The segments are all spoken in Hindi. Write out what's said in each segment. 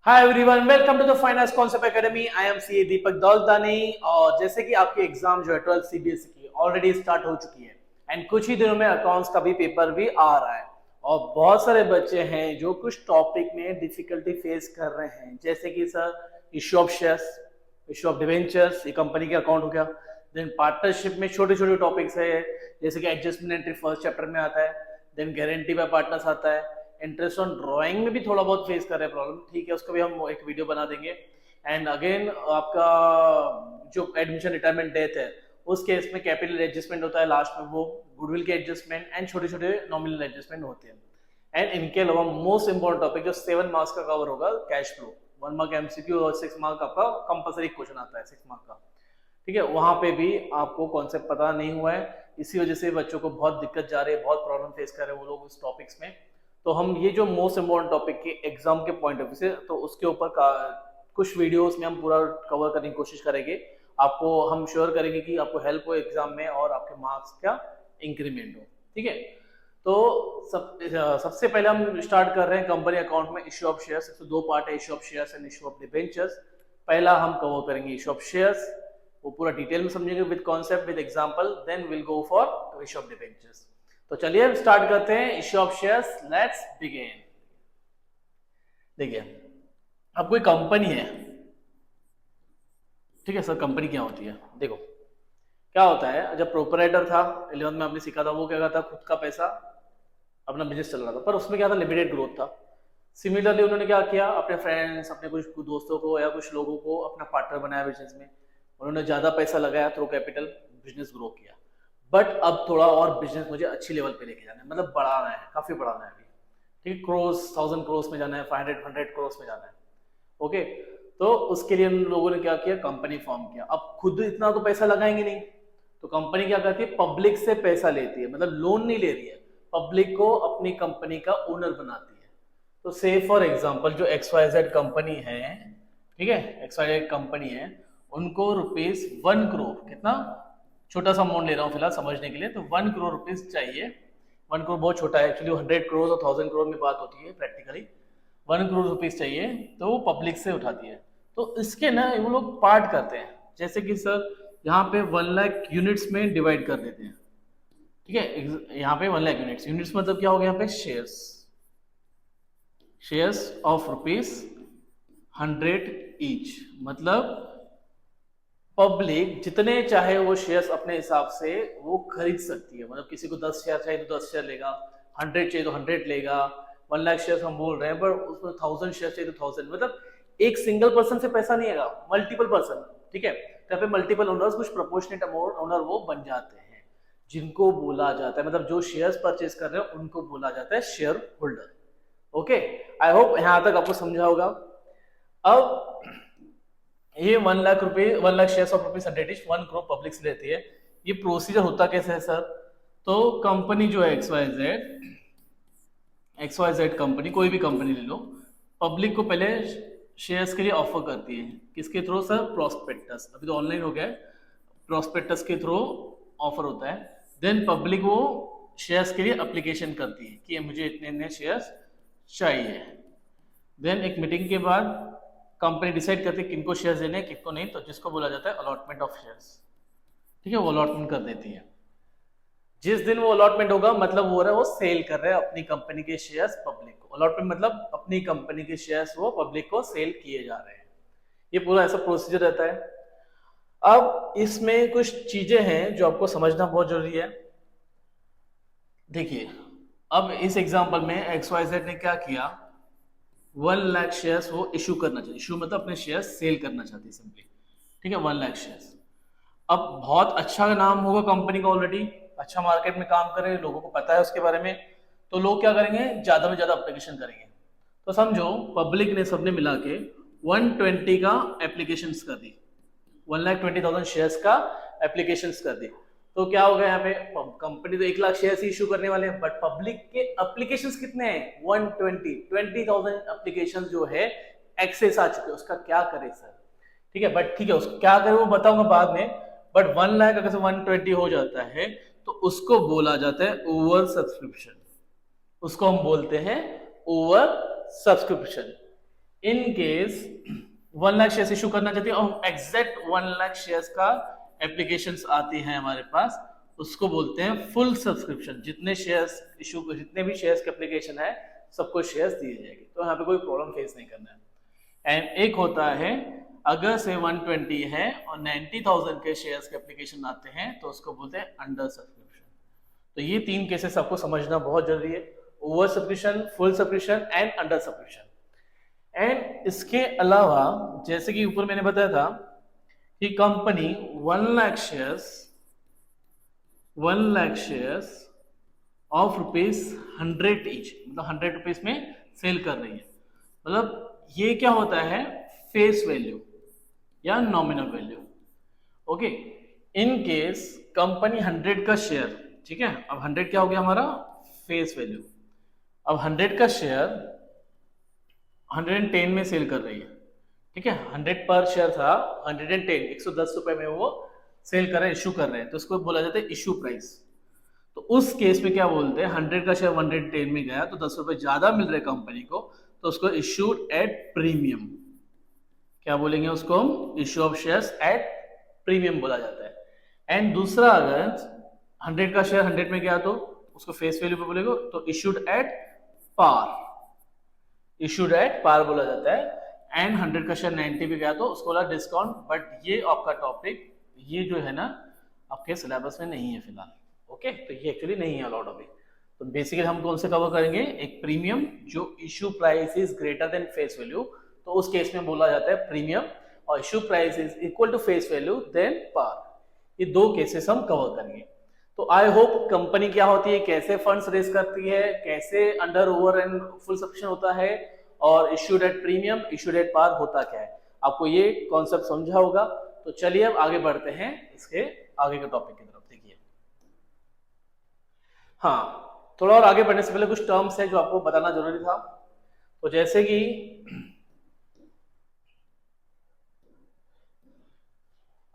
Hi everyone, welcome to the finance concept academy. I am CA Deepak Daultani. और जैसे कि आपकी एग्जाम जो है 12th सीबीएसई की ऑलरेडी स्टार्ट हो चुकी है एंड कुछ ही दिनों में अकाउंट्स का भी पेपर भी आ रहा है और बहुत सारे बच्चे हैं जो कुछ टॉपिक में डिफिकल्टी फेस कर रहे हैं, जैसे कि sir issue of shares, issue of debentures, ये कंपनी के अकाउंट हो गया। देन पार्टनरशिप में छोटे छोटे टॉपिक्स है, जैसे कि एडजस्टमेंट एंट्री फर्स्ट चैप्टर में आता है। देन गारंटी बाय पार्टनर्स आता है। इंटरेस्ट ऑन ड्राइंग में भी थोड़ा बहुत फेस कर रहे हैं प्रॉब्लम, ठीक है, उसको भी हम एक वीडियो बना देंगे। एंड अगेन आपका जो एडमिशन रिटायरमेंट डेथ है उस केस में कैपिटल एडजस्टमेंट होता है लास्ट में, वो गुडविल के एडजस्टमेंट एंड छोटे छोटे नॉमिनल एडजस्टमेंट होते हैं। एंड इनके अलावा मोस्ट इंपॉर्टेंट टॉपिक जो 7 मार्क्स का कवर होगा, कैश फ्लो। 1 मार्क एमसीक्यू और 6 मार्क आपका कंपलसरी क्वेश्चन आता है 6 मार्क का, ठीक है। वहां पे भी आपको कॉन्सेप्ट पता नहीं हुआ है, इसी वजह से बच्चों को बहुत दिक्कत जा रही है, बहुत प्रॉब्लम फेस कर रहे हैं वो लोग उस टॉपिक्स में। तो हम ये जो मोस्ट इम्पोर्टेंट टॉपिक के एग्जाम के पॉइंट ऑफ व्यू से, तो उसके ऊपर कुछ वीडियोस में हम पूरा कवर करने की कोशिश करेंगे। आपको हम श्योर करेंगे कि आपको हेल्प हो एग्जाम में और आपके मार्क्स का इंक्रीमेंट हो, ठीक है। तो सबसे पहले हम स्टार्ट कर रहे हैं कंपनी अकाउंट में इश्यू ऑफ शेयर्स। तो दो पार्ट है, issue of shares and issue of debentures. पहला हम कवर करेंगे इश्यू ऑफ शेयर्स, वो पूरा डिटेल में समझेंगे with concept with example, then will go for issue of debentures. तो चलिए हम स्टार्ट करते हैं issue of shares. Let's begin. देखिए, अब कोई कंपनी है, ठीक है सर, कंपनी क्या होती है? देखो क्या होता है, जब प्रोपराइटर था 11th में आपने सीखा था, वो क्या करता था, खुद का पैसा अपना बिजनेस चल रहा था, पर उसमें क्या था, लिमिटेड ग्रोथ था। सिमिलरली उन्होंने क्या किया, अपने फ्रेंड्स, अपने कुछ दोस्तों को या कुछ लोगों को अपना पार्टनर बनाया बिजनेस में। उन्होंने ज्यादा पैसा लगाया थ्रू कैपिटल, बिजनेस ग्रो किया। बट अब थोड़ा और बिजनेस मुझे अच्छी लेवल पे लेके जाना है, मतलब बढ़ाना है, काफी बढ़ाना है अभी, ठीक है। क्रोस, 1000 करोड़ में जाना है, 500 करोड़ में जाना है, ओके। तो उसके लिए उन लोगों ने क्या किया, कंपनी फॉर्म किया। अब खुद इतना तो पैसा लगाएंगे नहीं, तो कंपनी क्या करती है, पब्लिक से पैसा लेती है, मतलब लोन नहीं ले रही है, पब्लिक को अपनी कंपनी का ओनर बनाती है। तो से फॉर एग्जांपल जो XYZ कंपनी है, ठीक है, XYZ कंपनी है, उनको ₹1 करोड़, कितना छोटा सा अमाउंट ले रहा हूँ फिलहाल समझने के लिए, तो 1 करोड़ रुपीज चाहिए। 1 करोड़ बहुत छोटा है एक्चुअली, 100 करोड़ और 1000 करोड़ में बात होती है प्रैक्टिकली। 1 करोड़ रुपीज चाहिए तो वो पब्लिक से उठाती है। तो इसके ना वो लोग पार्ट करते हैं, जैसे कि सर यहाँ पे 1 लाख यूनिट्स में डिवाइड कर देते हैं, ठीक है। यहाँ पे 1 लाख यूनिट्स, यूनिट्स मतलब क्या हो गया, यहाँ पे शेयर्स, शेयर्स ऑफ ₹100 ईच, मतलब पब्लिक जितने चाहे वो शेयर्स अपने हिसाब से वो खरीद सकती है। मतलब किसी को 10 शेयर चाहिए तो 10 शेयर लेगा, 100 चाहिए तो 100 लेगा। 1 लाख शेयर हम बोल रहे हैं, पर उसमें 1000 शेयर चाहिए तो 1000, मतलब एक सिंगल पर्सन से पैसा नहीं आएगा, मल्टीपल पर्सन, ठीक है। तो पे मल्टीपल ओनर्स, कुछ प्रोपोर्शनेट अमाउंट ओनर वो बन जाते हैं, जिनको बोला जाता है, मतलब जो शेयर्स परचेज कर रहे हैं उनको बोला जाता है share holder, okay. I hope यहां तक आपको समझा होगा। अब ये 1 लाख रुपए, 1 lakh shares of ₹100 each, 1 crore public से लेती है। ये प्रोसीजर होता कैसे है सर? तो कंपनी जो है XYZ कंपनी, कोई भी कंपनी ले लो, पब्लिक को पहले शेयर्स के लिए ऑफर करती है। किसके थ्रू सर? प्रोस्पेक्टस। अभी तो ऑनलाइन हो गया है, प्रोस्पेक्टस के थ्रू ऑफर होता है। देन पब्लिक वो शेयर्स के लिए एप्लीकेशन करती है कि मुझे इतने इतने शेयर्स चाहिए। देन एक मीटिंग के बाद कंपनी डिसाइड करती है किनको शेयर्स देने हैं, किनको नहीं, तो जिसको बोला जाता है अलॉटमेंट ऑफ शेयर्स, ठीक है, वो अलॉटमेंट कर देती है। जिस दिन वो अलॉटमेंट होगा, मतलब वो रहा है वो सेल कर रहे हैं अपनी कंपनी के शेयर्स पब्लिक को। अलॉटमेंट मतलब अपनी कंपनी के शेयर्स वो पब्लिक को सेल किए जा रहे हैं। ये पूरा ऐसा प्रोसीजर रहता है। अब इसमें कुछ चीजें हैं जो आपको समझना बहुत जरूरी है। देखिए, अब इस एग्जांपल में XYZ ने क्या किया, 1 लाख शेयर्स वो इशू करना चाहिए। इशू मतलब अपने शेयर्स सेल करना चाहती है सिंपली, ठीक है, 1 लाख शेयर्स। अब बहुत अच्छा नाम होगा कंपनी का, ऑलरेडी अच्छा मार्केट में काम कर रहे हैं, लोगों को पता है उसके बारे में, तो लोग क्या करेंगे, ज्यादा में ज्यादा एप्लीकेशन करेंगे। तो समझो पब्लिक ने सबने मिला के 120 का एप्लीकेशन कर दी, 1,20,000 शेयर्स का एप्लीकेशन कर दी। तो क्या होगा, यहाँ पे कंपनी तो 1 लाख शेयर्स ही इशू करने वाले हैं, बट पब्लिक के एप्लीकेशंस कितने हैं, 20,000 एप्लीकेशंस जो है एक्सेस आ चुके हैं। उसका क्या करें सर, ठीक है, बट ठीक है, उसको क्या करें वो बताऊंगा बाद में। बट 1 लाख अगर 120 हो जाता है तो उसको बोला जाता है ओवर सब्सक्रिप्शन, उसको हम बोलते हैं over subscription. In case 1 lakh shares issue करना चाहती है और एग्जैक्ट 1 लाख शेयर्स का एप्लीकेशंस आती हैं हमारे पास, उसको बोलते हैं फुल सब्सक्रिप्शन। जितने शेयर्स इशू, जितने भी शेयर्स के एप्लीकेशन है सबको शेयर्स दिए जाएंगे, तो यहाँ पे कोई प्रॉब्लम फेस नहीं करना है। एंड एक होता है अगर से 120 है और 90,000 के शेयर्स के एप्लीकेशन आते हैं तो उसको बोलते हैं अंडर सब्सक्रिप्शन। तो ये 3 केसेस आपको समझना बहुत जरूरी है, over subscription, full subscription and under subscription. And इसके अलावा जैसे कि ऊपर मैंने बताया था कि company 1 lakh shares of ₹100 each, मतलब 100 रुपीज में सेल कर रही है। मतलब ये क्या होता है, फेस वैल्यू या nominal value. Okay, in case company 100 का शेयर, ठीक है, अब 100 क्या हो गया हमारा फेस वैल्यू। अब 100 का शेयर 110 में सेल कर रही है, ठीक है, 100 पर शेयर था, 110 110 रुपए में वो सेल कर रहे हैं, इशू कर रहे हैं, तो इसको बोला जाता है इशू प्राइस। तो उस केस में क्या बोलते हैं, 100 का शेयर 110 में गया तो 10 रुपए ज्यादा मिल रहे कंपनी को, तो उसको इशूड एट प्रीमियम, क्या बोलेंगे उसको हम, issue of shares at premium बोला जाता है। एंड दूसरा अगर 100 का शेयर 100 में गया तो उसको फेस वैल्यू पे बोलेगा, तो issued at par, issued at par बोला जाता है। एंड 100 का शेयर 90 पे गया तो उसको बोला डिस्काउंट। बट ये आपका टॉपिक, ये जो है ना आपके सिलेबस में नहीं है फिलहाल। ओके, तो ये एक्चुअली नहीं है अलाउड अभी। तो बेसिकली हम कौन से कवर करेंगे, एक प्रीमियम जो issue price is greater than face value, तो उस केस में बोला जाता है प्रीमियम, और issue price is equal to face value then par. ये 2 केसेस हम कवर करेंगे। तो आई होप कंपनी क्या होती है, कैसे फंड्स रेज करती है, कैसे under over and full subscription होता है, और issued at premium, issued at par होता क्या है, आपको ये कॉन्सेप्ट समझा होगा। तो चलिए अब आगे बढ़ते हैं इसके आगे के टॉपिक की तरफ। देखिए, हाँ, थोड़ा और आगे बढ़ने से पहले कुछ टर्म्स है जो आपको बताना जरूरी था। तो जैसे कि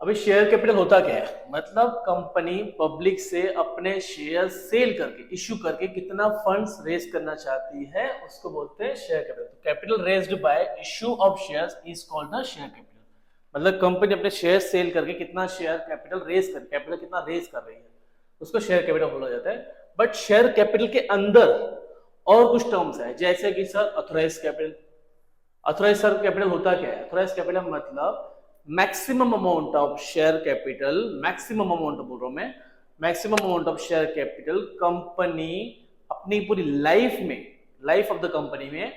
अभी शेयर कैपिटल होता क्या है, मतलब कंपनी पब्लिक से अपने शेयर सेल करके, इश्यू करके कितना फंड्स रेज करना चाहती है उसको बोलते हैं शेयर कैपिटल। तो capital raised bye issue of shares is called the share capital. मतलब कंपनी अपने शेयर सेल करके कितना शेयर कैपिटल रेज कर, कैपिटल कितना रेज कर रही है, उसको शेयर कैपिटल बोला जाता है। बट शेयर कैपिटल के अंदर और कुछ टर्म्स है, जैसे कि sir authorise capital. Authorise capital होता क्या है, ऑथराइज कैपिटल मतलब maximum amount of share capital, maximum amount बोल रहा हूं मैं, maximum amount of share capital company अपनी पूरी लाइफ में, लाइफ ऑफ द कंपनी में,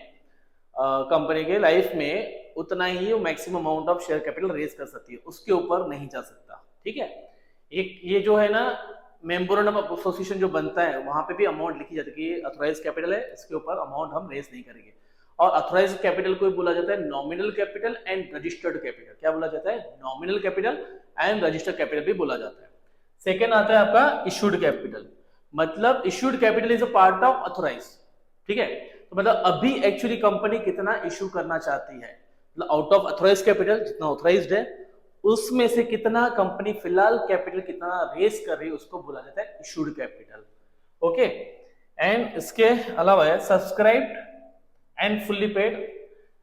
कंपनी के लाइफ में उतना ही वो maximum amount of share capital raise कर सकती है, उसके ऊपर नहीं जा सकता। ठीक है, एक ये जो है ना मेमोरेंडम ऑफ एसोसिएशन जो बनता है वहां पे भी अमाउंट लिखी जाती है कि ऑथराइज कैपिटल है, इसके ऊपर अमाउंट हम रेज नहीं करेंगे। और ऑथराइज्ड कैपिटल को बोला जाता है nominal capital and registered capital. क्या बोला जाता है, nominal capital and registered capital भी बोला जाता है। सेकेंड आता है आपका इशूड कैपिटल, मतलब issued capital is a part of authorise. ठीक है, तो मतलब अभी एक्चुअली कंपनी कितना इशू करना चाहती है, मतलब आउट ऑफ ऑथराइज कैपिटल जितना ऑथराइज्ड है उसमें से कितना कंपनी फिलहाल कैपिटल कितना रेस कर रही है उसको बोला जाता है इशूड कैपिटल। ओके, एंड इसके अलावा है subscribed and fully paid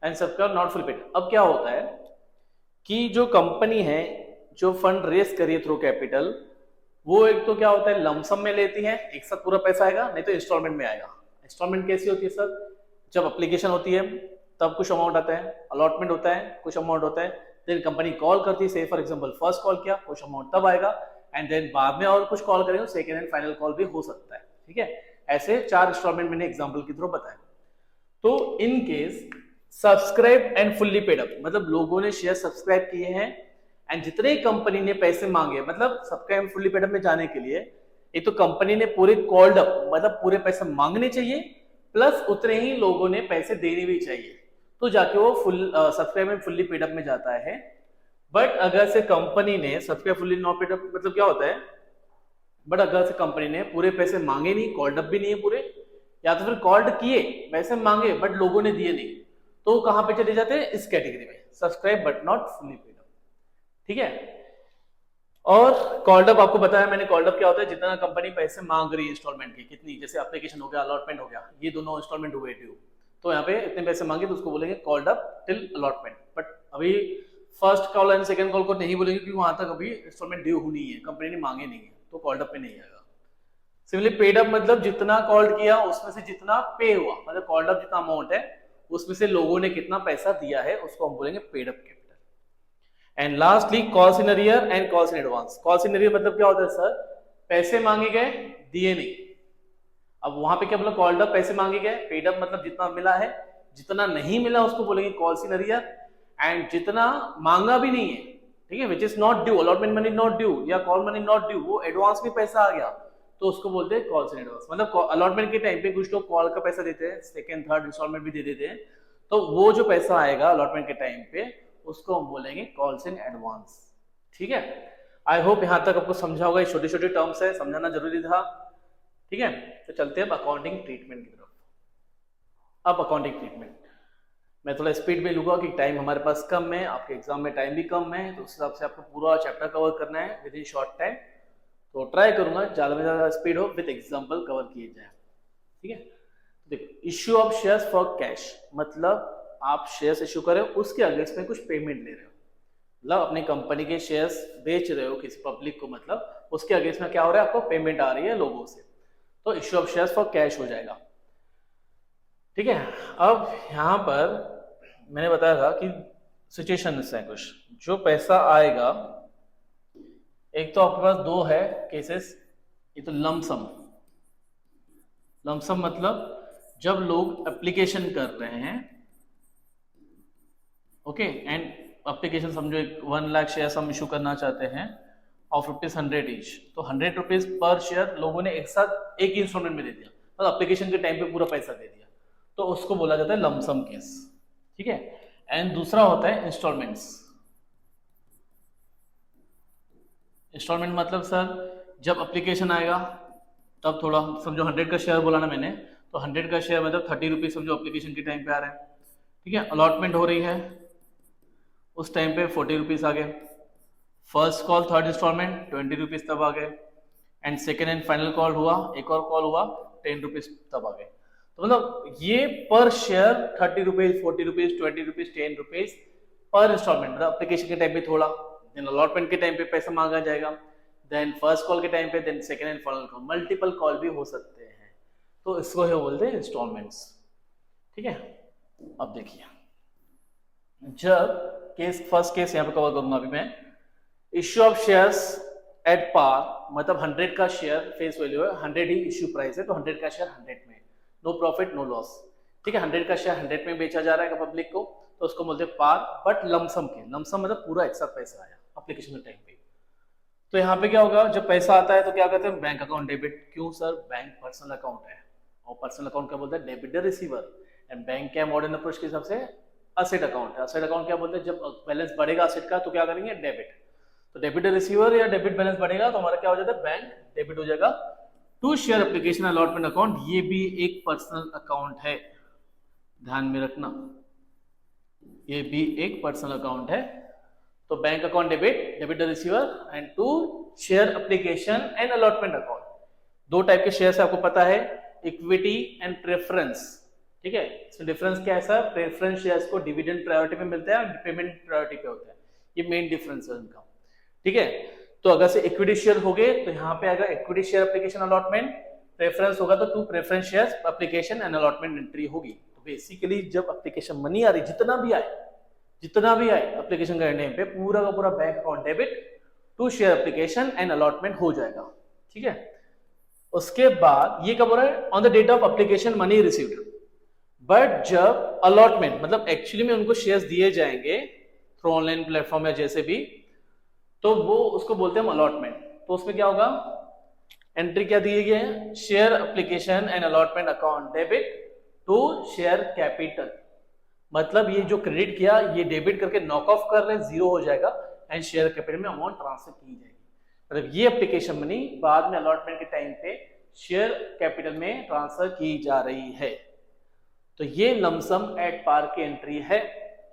and subscribe not full paid. अब क्या होता है कि जो कंपनी है जो फंड रेस करी है थ्रू कैपिटल, वो एक तो क्या होता है लमसम में लेती है, एक साथ पूरा पैसा आएगा, नहीं तो इंस्टॉलमेंट में आएगा। इंस्टॉलमेंट कैसी होती है सर, जब एप्लीकेशन होती है तब कुछ अमाउंट आता है, अलॉटमेंट होता है कुछ अमाउंट होता है, देन कंपनी कॉल करती है, से फॉर एग्जांपल फर्स्ट कॉल किया कुछ अमाउंट तब आएगा, एंड देन बाद में और कुछ कॉल करेंगे सेकंड एंड फाइनल कॉल भी हो सकता है। ठीक है, ऐसे 4 इंस्टॉलमेंट मैंने एग्जांपल के थ्रू बताया। तो in case subscribe and fully paid up, मतलब लोगों ने शेयर सब्सक्राइब किए हैं एंड जितने कंपनी ने पैसे मांगे, मतलब सब्सक्राइब फुल्ली पेड अप में जाने के लिए एक तो कंपनी ने पूरे कॉल्ड अप, मतलब पूरे पैसे मांगने चाहिए प्लस उतने ही लोगों ने पैसे देने भी चाहिए, तो जाके वो full subscribe and fully paid up में जाता है। बट अगर से कंपनी ने subscribe fully not paid up मतलब क्या होता है, बट अगर से कंपनी ने पूरे पैसे मांगे नहीं, कॉल्ड अप भी नहीं है पूरे, या तो फिर कॉल्ड किए पैसे मांगे बट लोगों ने दिए नहीं, तो कहां पे चले जाते हैं, इस कैटेगरी में, subscribe but not fully paid up. ठीक है, और कॉल्ड अप आपको बताया मैंने, कॉल्ड अप क्या होता है, जितना कंपनी पैसे मांग रही है इंस्टॉलमेंट की, कितनी, जैसे एप्लीकेशन हो गया, अलॉटमेंट हो गया, ये दोनों इंस्टॉलमेंट हुए ड्यू, तो यहाँ पे इतने पैसे मांगे तो उसको बोलेंगे called up till allotment. But अभी first call and second call को नहीं बोलेंगे क्योंकि वहां तक अभी इंस्टॉलमेंट ड्यू हुई है, कंपनी ने मांगे नहीं है, तो कॉल्ड अप पे नहीं आएगा। सिमिलरली पेड अप मतलब जितना कॉल्ड किया उसमें से जितना पे हुआ, मतलब कॉल्ड अप जितना अमाउंट है उसमें से लोगों ने कितना पैसा दिया है उसको हम बोलेंगे paid up capital. And lastly calls in arrear and calls in advance. Calls in arrear मतलब क्या होता है सर, पैसे मांगे गए दिए नहीं। अब वहां पे क्या बोला, कॉल्ड अप पैसे मांगे गए, पेड अप मतलब जितना मिला है, जितना नहीं मिला उसको बोलेंगे कॉल्स इन अरियर, एंड जितना मांगा भी नहीं है, ठीक है, which is not due, allotment money not due या कॉल मनी नॉट ड्यू, वो एडवांस में पैसा आ गया तो उसको बोलते हैं कॉल्स इन एडवांस। मतलब अलॉटमेंट के टाइम पे कुछ लोग कॉल का पैसा देते हैं, सेकंड थर्ड इंस्टॉलमेंट भी दे देते हैं, तो वो जो पैसा आएगा अलॉटमेंट के टाइम पे उसको हम बोलेंगे कॉल्स इन एडवांस। ठीक है, आई होप यहां तक आपको समझा होगा, ये छोटे छोटे टर्म्स है, समझाना जरूरी था। ठीक है, तो चलते हैं अब अकाउंटिंग ट्रीटमेंट की तरफ। अब अकाउंटिंग ट्रीटमेंट मैं थोड़ा स्पीड में लूंगा कि टाइम हमारे पास कम है, आपके एग्जाम में टाइम भी कम है, तो उस हिसाब से आपको पूरा चैप्टर कवर करना है विद इन शॉर्ट टाइम। तो ट्राई करूंगा ज्यादा में ज्यादा स्पीड हो, विद एग्जांपल कवर किए जाए। ठीक है, देखो issue of shares for cash मतलब आप शेयर्स इश्यू कर रहे हो, उसके अगेंस्ट में कुछ पेमेंट ले रहे हो, मतलब अपनी कंपनी के शेयर्स बेच रहे हो किसी पब्लिक को, मतलब उसके अगेंस्ट में क्या हो रहा है, आपको पेमेंट आ रही है लोगों से, तो issue of shares for cash हो जाएगा। ठीक है, अब यहां पर मैंने बताया था कि सिचुएशन है कुछ, जो पैसा आएगा, एक तो आपके पास दो है केसेस, ये तो लमसम। लमसम मतलब जब लोग एप्लीकेशन कर रहे हैं, ओके, एंड एप्लीकेशन समझो 1 लाख शेयर हम इशू करना चाहते हैं ऑफ ₹100 ईच, तो ₹100 पर शेयर लोगों ने एक साथ एक इंस्टॉलमेंट में दे दिया, मतलब एप्लीकेशन के टाइम पे पूरा पैसा दे दिया, तो उसको बोला जाता है लमसम केस। ठीक है, एंड दूसरा होता है इंस्टॉलमेंट्स। इंस्टॉलमेंट मतलब सर जब एप्लीकेशन आएगा तब थोड़ा समझो 100 का शेयर बोला ना मैंने, तो 100 का शेयर मतलब ₹30 समझो एप्लीकेशन के टाइम पे आ रहा है। ठीक है, अलॉटमेंट हो रही है, उस टाइम पे ₹40 आ गए, फर्स्ट कॉल थर्ड इंस्टॉलमेंट ₹20 तब आ गए, and second and final call हुआ, एक और कॉल हुआ ₹10 तब आ गए। तो मतलब ये पर शेयर ₹30, ₹40, ₹20, ₹10 पर इंस्टॉलमेंट, मतलब एप्लीकेशन के टाइम पे थोड़ा, देन अलॉटमेंट के टाइम पे पैसा मांगा जाएगा, देन फर्स्ट कॉल के टाइम पे, then second and final call, multiple call भी हो सकते हैं, तो इसको ही बोलते हैं इंस्टॉलमेंट्स। ठीक है, अब देखिए, जब केस फर्स्ट केस यहाँ पे कवर करूंगा अभी मैं, issue of shares at par, मतलब 100 का शेयर फेस वैल्यू है, 100 ही इश्यू प्राइस है, तो 100 का शेयर 100 में, नो प्रॉफिट नो लॉस। ठीक है, 100 का शेयर 100 में बेचा जा रहा है पब्लिक को, तो उसको बोलते हैं पार, बट लमसम के, लमसम मतलब पूरा एक साथ पैसा आया एप्लीकेशन के टाइम पे। तो यहाँ पे क्या होगा, जब पैसा आता है तो क्या कहते हैं, बैंक अकाउंट डेबिट। क्यों सर, बैंक पर्सनल अकाउंट है, और पर्सनल अकाउंट क्या बोलते हैं, debit the receiver, and bank क्या मॉडर्न अप्रोच के हिसाब से असेट अकाउंट है। असेट अकाउंट क्या बोलते हैं, जब बैलेंस बढ़ेगा असेट का तो क्या करेंगे, डेबिट, तो डेबिट रिसीवर या डेबिट बैलेंस बढ़ेगा तो हमारा क्या हो जाता है, बैंक डेबिट हो जाएगा। To share application allotment account, ये भी एक पर्सनल अकाउंट है, ध्यान में रखना, ये भी एक पर्सनल अकाउंट है। तो bank account debit, debit the receiver, and to share application and allotment account, दो टाइप के शेयर आपको पता है, इक्विटी एंड प्रेफरेंस। ठीक है, इसमें डिफरेंस क्या है सर, प्रेफरेंस शेयर्स को डिविडेंड प्रायोरिटी पे मिलता है, पेमेंट प्रायोरिटी पे होता है, ये मेन डिफरेंस है उनका। ठीक है, तो अगर से इक्विटी शेयर हो गए तो यहाँ पे अगर equity share application allotment, preference होगा तो to preference share application and allotment entry होगी। तो बेसिकली जब एप्लीकेशन मनी आ रही, जितना भी आए एप्लीकेशन करने पे, पूरा का पूरा bank account debit to share application and allotment हो जाएगा। ठीक है, उसके बाद ये कब हो रहा है, on the date of application money received, but जब अलॉटमेंट मतलब एक्चुअली में उनको शेयर्स दिए जाएंगे थ्रू ऑनलाइन प्लेटफॉर्म या जैसे भी, तो वो उसको बोलते हैं हम अलॉटमेंट। तो उसमें क्या होगा, एंट्री क्या दिए गए हैं, share application and allotment account debit to share capital, मतलब ये जो क्रेडिट किया ये डेबिट करके नॉक ऑफ कर रहे हैं, जीरो हो जाएगा, एंड शेयर कैपिटल में अमाउंट ट्रांसफर की जाएगी। मतलब ये एप्लीकेशन मनी बाद में अलॉटमेंट के टाइम पे शेयर कैपिटल में ट्रांसफर की जा रही है, तो ये लमसम एट पार की एंट्री है।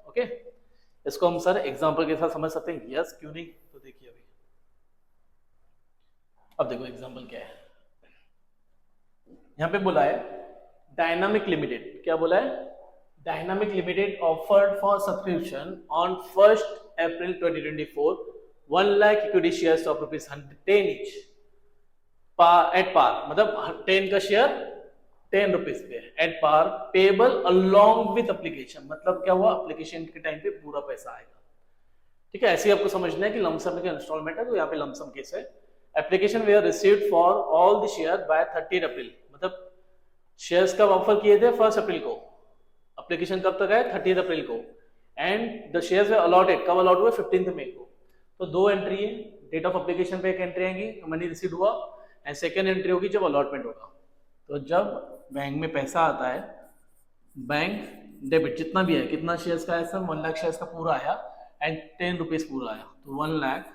ओके, इसको हम सर एग्जांपल के साथ समझ सकते हैं, यस क्यों नहीं, तो देखिए अभी, अब देखो एग्जांपल क्या है, यहां पे बोला है डायनामिक लिमिटेड, क्या बोला है, Dynamic Limited offered for subscription on 1st April 2024 1 lakh equity shares of rupees 10 each at par, मतलब 10 का शेयर 10 रुपीज पे at par, payable along with application, मतलब क्या हुआ, एप्लीकेशन के टाइम पे पूरा पैसा आएगा। ठीक है, ऐसे ही आपको समझना है कि लमसम का इंस्टॉलमेंट है, तो यहाँ पे लमसम केस है। Application were received for all the share by 30 April, मतलब शेयर्स कब ऑफर किए थे, 1 अप्रैल को, एप्लीकेशन कब तक है, 30 अप्रैल को, and the shares way allotted, कब अलॉट हुए, 15 मई को। तो दो एंट्री है, डेट ऑफ एप्लीकेशन पे एक एंट्री आएगी, मनी रिसीव हुआ, एंड सेकेंड एंट्री होगी जब अलॉटमेंट होगा। तो जब बैंक में पैसा आता है, बैंक डेबिट जितना भी है, कितना शेयर्स का है सर, 1 लाख शेयर्स का पूरा आया एंड 10 रुपीज पूरा आया, तो 1 lakh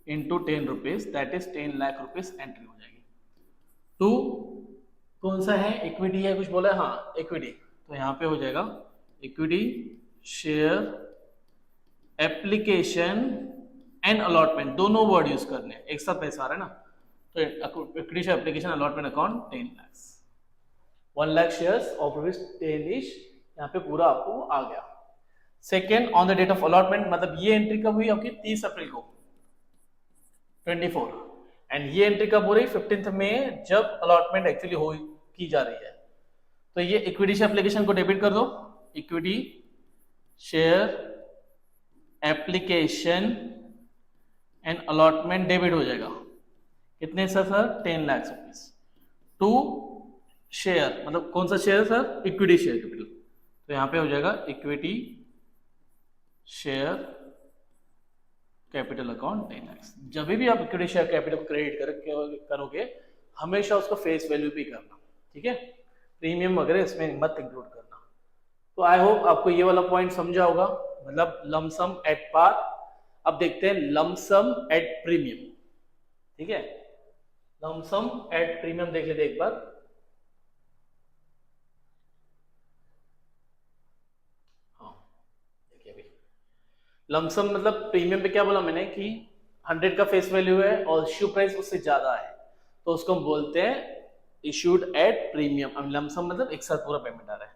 into 10 rupees, that is 10 lakh rupees entry हो जाएगी। टू कौन सा है, इक्विटी है, कुछ बोला है, हाँ इक्विटी, तो यहाँ पे हो जाएगा equity share application and allotment, दोनों वर्ड यूज करने, एक साथ पैसा आ रहा है ना, तो equity share application allotment account 10 lakh, 1 lakh shares of rupees 10 each, यहाँ पे पूरा आपको आ गया। Second, on the date of allotment, मतलब ये एंट्री कब हुई आपकी, 30 अप्रैल को 24, एंड ये एंट्री कब हो रही, 15 में, जब अलॉटमेंट एक्चुअली हो की जा रही है। तो ये इक्विटी शेयर एप्लीकेशन को डेबिट कर दो, equity share application and allotment debit हो जाएगा, कितने sir 10 lakh rupees. To share, मतलब कौन सा share sir, equity share capital, तो यहां पे हो जाएगा equity share capital account 10 lakh. जब भी आप इक्विटी शेयर कैपिटल को क्रेडिट करोगे, हमेशा उसको फेस वैल्यू पे करना, ठीक है, प्रीमियम वगैरह इसमें मत इंक्लूड करना। तो आई होप आपको ये वाला पॉइंट समझा होगा, मतलब लमसम एट पार। अब देखते हैं लमसम एट प्रीमियम, ठीक है, लमसम एट प्रीमियम देख लेते एक बार। हाँ देखिए अभी लमसम मतलब प्रीमियम पे क्या बोला मैंने कि 100 का फेस वैल्यू है और इश्यू प्राइस उससे ज्यादा है, तो उसको हम बोलते हैं इश्यूड एट प्रीमियम। अब लमसम मतलब एक साथ पूरा पेमेंट आ रहा है।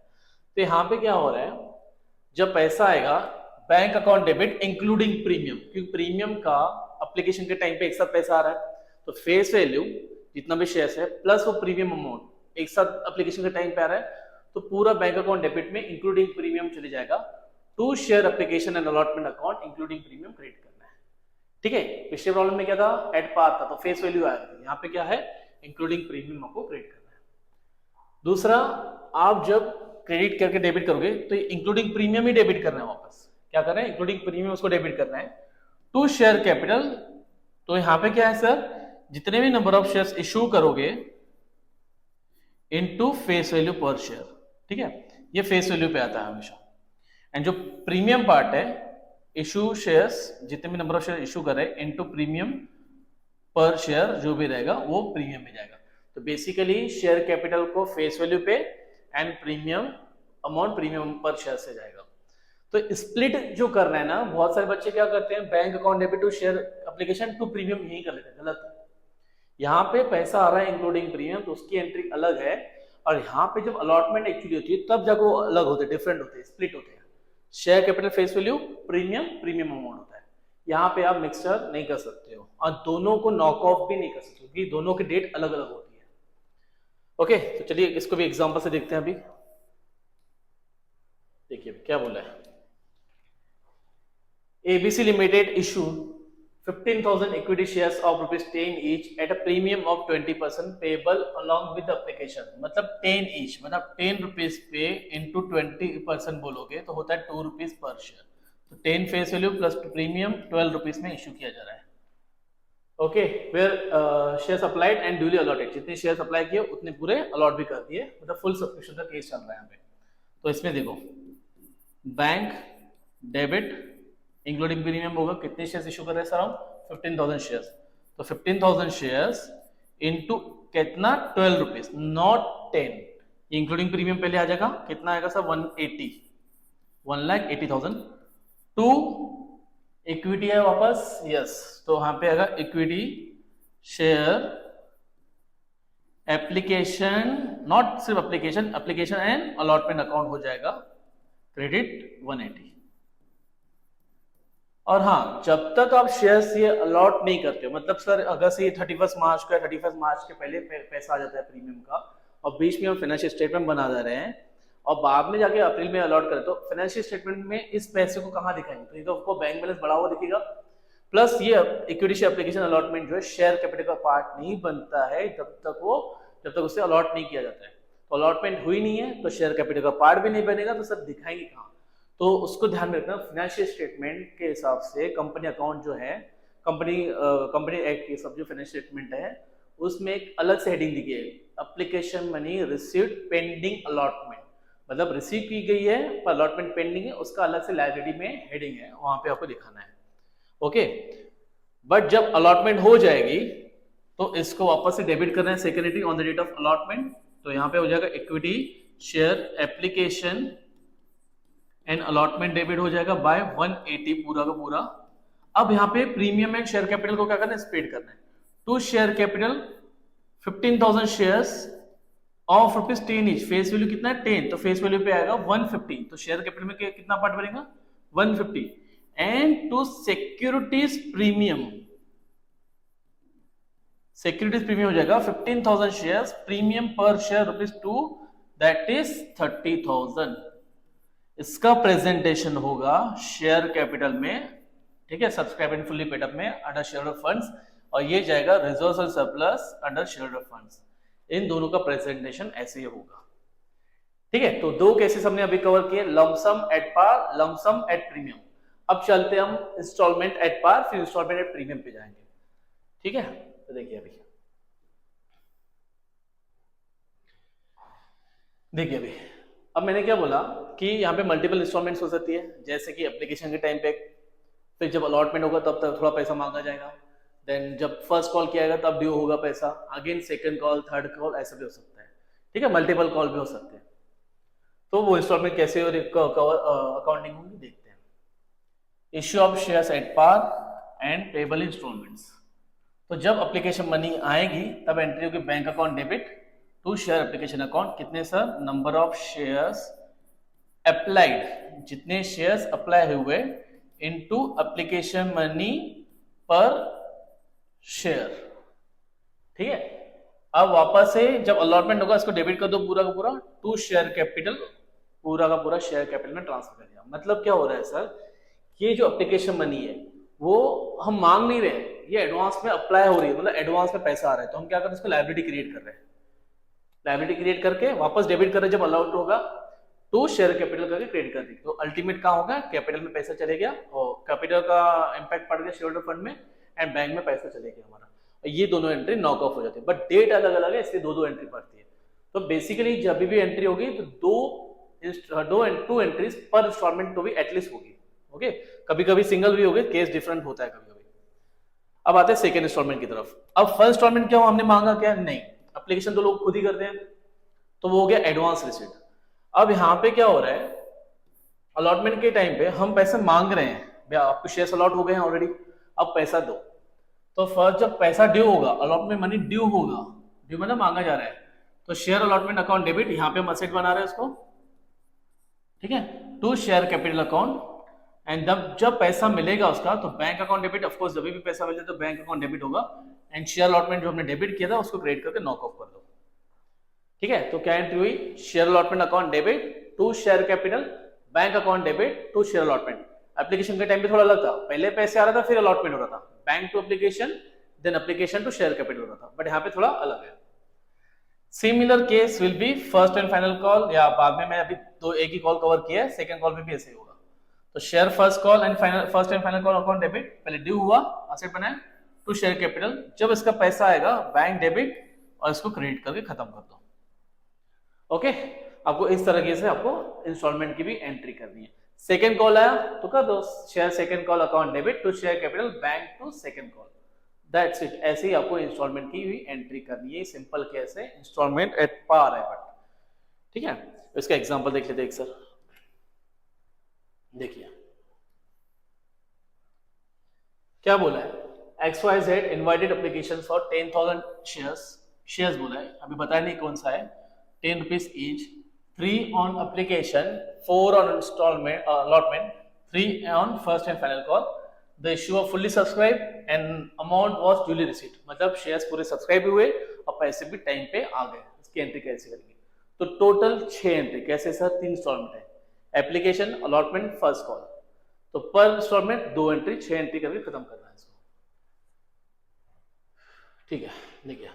तो यहाँ पे क्या हो रहा है, जब पैसा आएगा bank account debit including premium, क्योंकि प्रीमियम का एप्लीकेशन के टाइम पे एक साथ पैसा आ रहा है, तो फेस वैल्यू जितना भी शेयर्स है प्लस वो प्रीमियम अमाउंट एक साथ एप्लीकेशन के टाइम पे आ रहा है, तो पूरा बैंक अकाउंट डेबिट में इंक्लूडिंग प्रीमियम चले जाएगा। To share application and allotment account including premium create करना है, ठीक है। पिछले प्रॉब्लम में क्या था, एट पार था, तो फेस वैल्यू आया था, यहाँ पे क्या है, इंक्लूडिंग प्रीमियम आपको क्रिएट करना है। दूसरा, आप जब क्रेडिट करके डेबिट करोगे तो इंक्लूडिंग प्रीमियम ही डेबिट करना है, वापस क्या कर रहे हैं, इंक्लूडिंग प्रीमियम उसको डेबिट करना है। टू शेयर कैपिटल, तो यहाँ पे क्या है सर, जितने भी नंबर ऑफ शेयर्स इशू करोगे इनटू फेस वैल्यू पर शेयर, ठीक है, ये फेस वैल्यू पे आता है हमेशा। एंड जो प्रीमियम पार्ट है, इशू शेयर्स, जितने भी नंबर ऑफ शेयर इशू कर रहे हैं इनटू प्रीमियम पर शेयर जो भी रहेगा वो प्रीमियम में जाएगा। तो बेसिकली शेयर कैपिटल को फेस वैल्यू पे एंड प्रीमियम अमाउंट प्रीमियम पर शेयर से जाएगा। तो स्प्लिट जो करना है ना, बहुत सारे बच्चे क्या करते हैं, bank account debit to share application to premium यही कर लेते हैं, गलत है। यहाँ पे पैसा आ रहा है इंक्लूडिंग प्रीमियम, तो उसकी एंट्री अलग है, और यहाँ पे जब अलॉटमेंट एक्चुअली होती है तब जाकर वो अलग होते हैं, डिफरेंट होते हैं, स्प्लिट होते हैं। Share capital face value premium premium amount होता है, यहाँ पे आप मिक्सचर नहीं कर सकते हो, और दोनों को नॉक ऑफ भी नहीं कर सकते क्योंकि दोनों की डेट अलग अलग होती है। ओके, तो चलिए इसको भी एग्जांपल से देखते हैं। अभी देखिए क्या बोला है, ABC Limited issued 15,000 equity shares of ₹10 each at a premium of 20% payable along with the application। मतलब 10 each, मतलब 10 रुपीज पे इंटू 20% बोलोगे तो होता है 2 रुपीज पर शेयर। तो 10 face value plus premium 12 rupees में इशू किया जा रहा है। Okay, where shares applied and duly allotted, जितने शेयर्स अप्लाई किए उतने पूरे अलॉट भी कर दिए, मतलब फुल सब्सक्रिप्शन का केस चल रहा है यहाँ पे। तो इसमें देखो बैंक डेबिट इंक्लूडिंग प्रीमियम होगा, कितने शेयर्स इशू कर रहे हैं सर हम, 15,000 शेयर्स, तो 15,000 शेयर्स इनटू कितना, 12 रुपीज, नॉट 10, इंक्लूडिंग प्रीमियम पहले आ जाएगा, कितना आएगा सर, 180, 1,80,000। टू इक्विटी है वापस, यस, तो वहां पे आएगा इक्विटी शेयर एप्लीकेशन, नॉट सिर्फ application, application and allotment account हो जाएगा क्रेडिट 180। और हाँ, जब तक आप शेयर्स ये अलॉट नहीं करते हो, मतलब सर अगर से ये 31 मार्च का, 31 मार्च के पहले पैसा आ जाता है प्रीमियम का, और बीच में हम फाइनेंशियल स्टेटमेंट बना दे रहे हैं और बाद में जाके अप्रैल में अलॉट करें, तो फाइनेंशियल स्टेटमेंट में इस पैसे को कहाँ दिखाएंगे? तो ये तो आपको बैंक बैलेंस बढ़ा हुआ दिखेगा, प्लस ये इक्विटी शेयर एप्लीकेशन अलॉटमेंट जो है शेयर कैपिटल का पार्ट नहीं बनता है जब तक उसे अलॉट नहीं किया जाता है। तो अलॉटमेंट हुई नहीं है तो शेयर कैपिटल का पार्ट भी नहीं बनेगा, तो सर दिखाएंगे कहाँ? तो उसको ध्यान में रखना, फाइनेंशियल स्टेटमेंट के हिसाब से कंपनी अकाउंट जो है, कंपनी एक्ट के सब जो फाइनेंशियल स्टेटमेंट है उसमें एक अलग से हेडिंग दी गई है, application money received pending allotment, मतलब रिसीव की गई है पर अलॉटमेंट पेंडिंग है, उसका अलग से लायबिलिटी में हेडिंग है, वहां पे आपको दिखाना है। ओके, बट जब अलॉटमेंट हो जाएगी तो इसको वापस से डेबिट करना है second entry on the date of allotment, तो यहाँ पे हो जाएगा equity share application and allotment debit हो जाएगा बाय 180 पूरा का पूरा। अब यहाँ पे प्रीमियम एंड शेयर कैपिटल को क्या करना है? स्प्लिट करना है। To share capital 15,000 shares of ₹10 each, face value कितना है 10, तो फेस वैल्यू पे आएगा 150, तो शेयर कैपिटल में कितना पार्ट बनेगा 150। And to securities premium, securities premium हो जाएगा 15,000 शेयर्स, प्रीमियम पर शेयर ₹2, दैट इज 30,000। इसका प्रेजेंटेशन होगा शेयर कैपिटल में, ठीक है, subscribe and fully paid up में अंडर शेयर होल्डर फंड्स, और ये जाएगा रिजर्व्स और surplus under share holder funds. इन दोनों का प्रेजेंटेशन ऐसे ही होगा, ठीक है। तो दो केसेस हमने अभी कवर किए, lump sum at par, lump sum at premium. अब चलते हैं हम इंस्टॉलमेंट एट पार, फिर इंस्टॉलमेंट एट प्रीमियम पे जाएंगे, ठीक है। तो देखिए अभी अब मैंने क्या बोला कि यहाँ पे मल्टीपल इंस्टॉलमेंट्स हो सकती है, जैसे कि एप्लीकेशन के टाइम पे, फिर जब अलॉटमेंट होगा तब तक थोड़ा पैसा मांगा जाएगा, देन जब फर्स्ट कॉल किया जाएगा तब ड्यू होगा पैसा, again second call, third call, ऐसा भी हो सकता है, ठीक है, मल्टीपल कॉल भी हो सकते हैं। तो वो इंस्टॉलमेंट कैसे और अकाउंटिंग होंगी देखते हैं। Issue of shares at par and payable installments, तो जब एप्लीकेशन मनी आएगी तब एंट्री होगी bank account debit to share application account, कितने sir? Number of shares applied, जितने शेयर्स अप्लाई हुए, into application money per share, ठीक है। अब वापस से जब अलॉटमेंट होगा इसको डेबिट कर दो पूरा का पूरा टू शेयर कैपिटल, पूरा का पूरा शेयर कैपिटल में ट्रांसफर कर दिया। मतलब क्या हो रहा है सर, ये जो एप्लीकेशन मनी है वो हम मांग नहीं रहे, ये एडवांस में अप्लाई हो रही है, मतलब एडवांस में पैसा आ रहा है, तो हम क्या कर रहे हैं, इसको लायबिलिटी क्रिएट कर रहे हैं, लायबिलिटी क्रिएट करके वापस डेबिट कर रहे हैं, जब अलाउट होगा तो शेयर कैपिटल करके क्रेडिट कर दी, तो अल्टीमेट क्या होगा, कैपिटल में पैसा चले गया और कैपिटल का इंपैक्ट पड़ गया शेयर होल्डर फंड में, एंड बैंक में पैसा चले गया हमारा, ये दोनों एंट्री नॉक ऑफ हो जाती है, बट डेट अलग अलग है इसलिए दो एंट्री पड़ती है। तो बेसिकली जब भी एंट्री होगी तो टू एंट्रीज पर इंस्टॉलमेंट तो भी एटलीस्ट होगी, ओके, कभी कभी सिंगल भी होगी, केस डिफरेंट होता है कभी कभी। अब आते हैं सेकंड इंस्टॉलमेंट की तरफ। अब फर्स्ट इंस्टॉलमेंट क्या हो, हमने मांगा क्या? नहीं, एप्लीकेशन तो लोग खुद ही करते हैं, तो वो हो गया एडवांस रिसीट। अब यहाँ पे क्या हो रहा है, अलॉटमेंट के टाइम पे हम पैसे मांग रहे हैं, भैया आपको शेयर्स अलॉट हो गए हैं ऑलरेडी, अब पैसा दो। तो फर्स्ट जब पैसा ड्यू होगा, अलॉटमेंट मनी ड्यू होगा, ड्यू मतलब मांगा जा रहा है, तो शेयर अलॉटमेंट अकाउंट डेबिट, यहाँ पे हम असेट बना रहे हैं उसको, ठीक है, to share capital account, and जब पैसा मिलेगा उसका तो बैंक अकाउंट डेबिट, ऑफकोर्स जब भी पैसा मिले तो बैंक अकाउंट डेबिट होगा, एंड शेयर अलॉटमेंट जो हमने डेबिट किया था उसको क्रेडिट करके नॉक ऑफ कर दो, ठीक है। तो क्या एंट्री हुई, share allotment account debit to share capital, bank account debit to share allotment. Application के टाइम पे थोड़ा अलग था, पहले पैसे आ रहा था फिर अलॉटमेंट हो रहा था, bank to application then application to share capital हो रहा था, बट यहाँ पे थोड़ा अलग है। Similar case will be first and final call, या बाद में मैं अभी तो एक ही कॉल कवर किया है, सेकंड कॉल में भी ऐसे ही होगा। तो share first call and first and final call account debit, पहले ड्यू हुआ, असेट बनाया टू शेयर कैपिटल, जब इसका पैसा आएगा बैंक डेबिट और इसको क्रेडिट करके खत्म कर दो, ओके। आपको इस तरीके से आपको इंस्टॉलमेंट की भी एंट्री करनी है। सेकंड कॉल आया तो कर दो share second call account debit to share capital bank to second call, that's it. ऐसे ही आपको इंस्टॉलमेंट की भी एंट्री करनी है, सिंपल केस है, इंस्टॉलमेंट एट पार है, बट ठीक है। इसका एग्जांपल देख लेते हैं एक सर, देखिए क्या बोला है, XYZ invited application for 10,000 shares shares बोला है, अभी बताया नहीं कौन सा है। 10 rupees each, 3 on application, 4 on instalment allotment, 3 on first and final call, the issue of fully subscribe and amount was duly received, मतलब शेयर्स पूरे सब्सक्राइब हुए और पैसे भी टाइम पे आ गए। इसकी एंट्री कैसे करेंगे? तो टोटल 6 एंट्री कैसे सर? 3 इंस्टॉलमेंट है, एप्लीकेशन, अलॉटमेंट, फर्स्ट कॉल, तो पर इंस्टॉलमेंट 2 एंट्री, 6 एंट्री करके खत्म करना है इसको। ठीक है, देखिए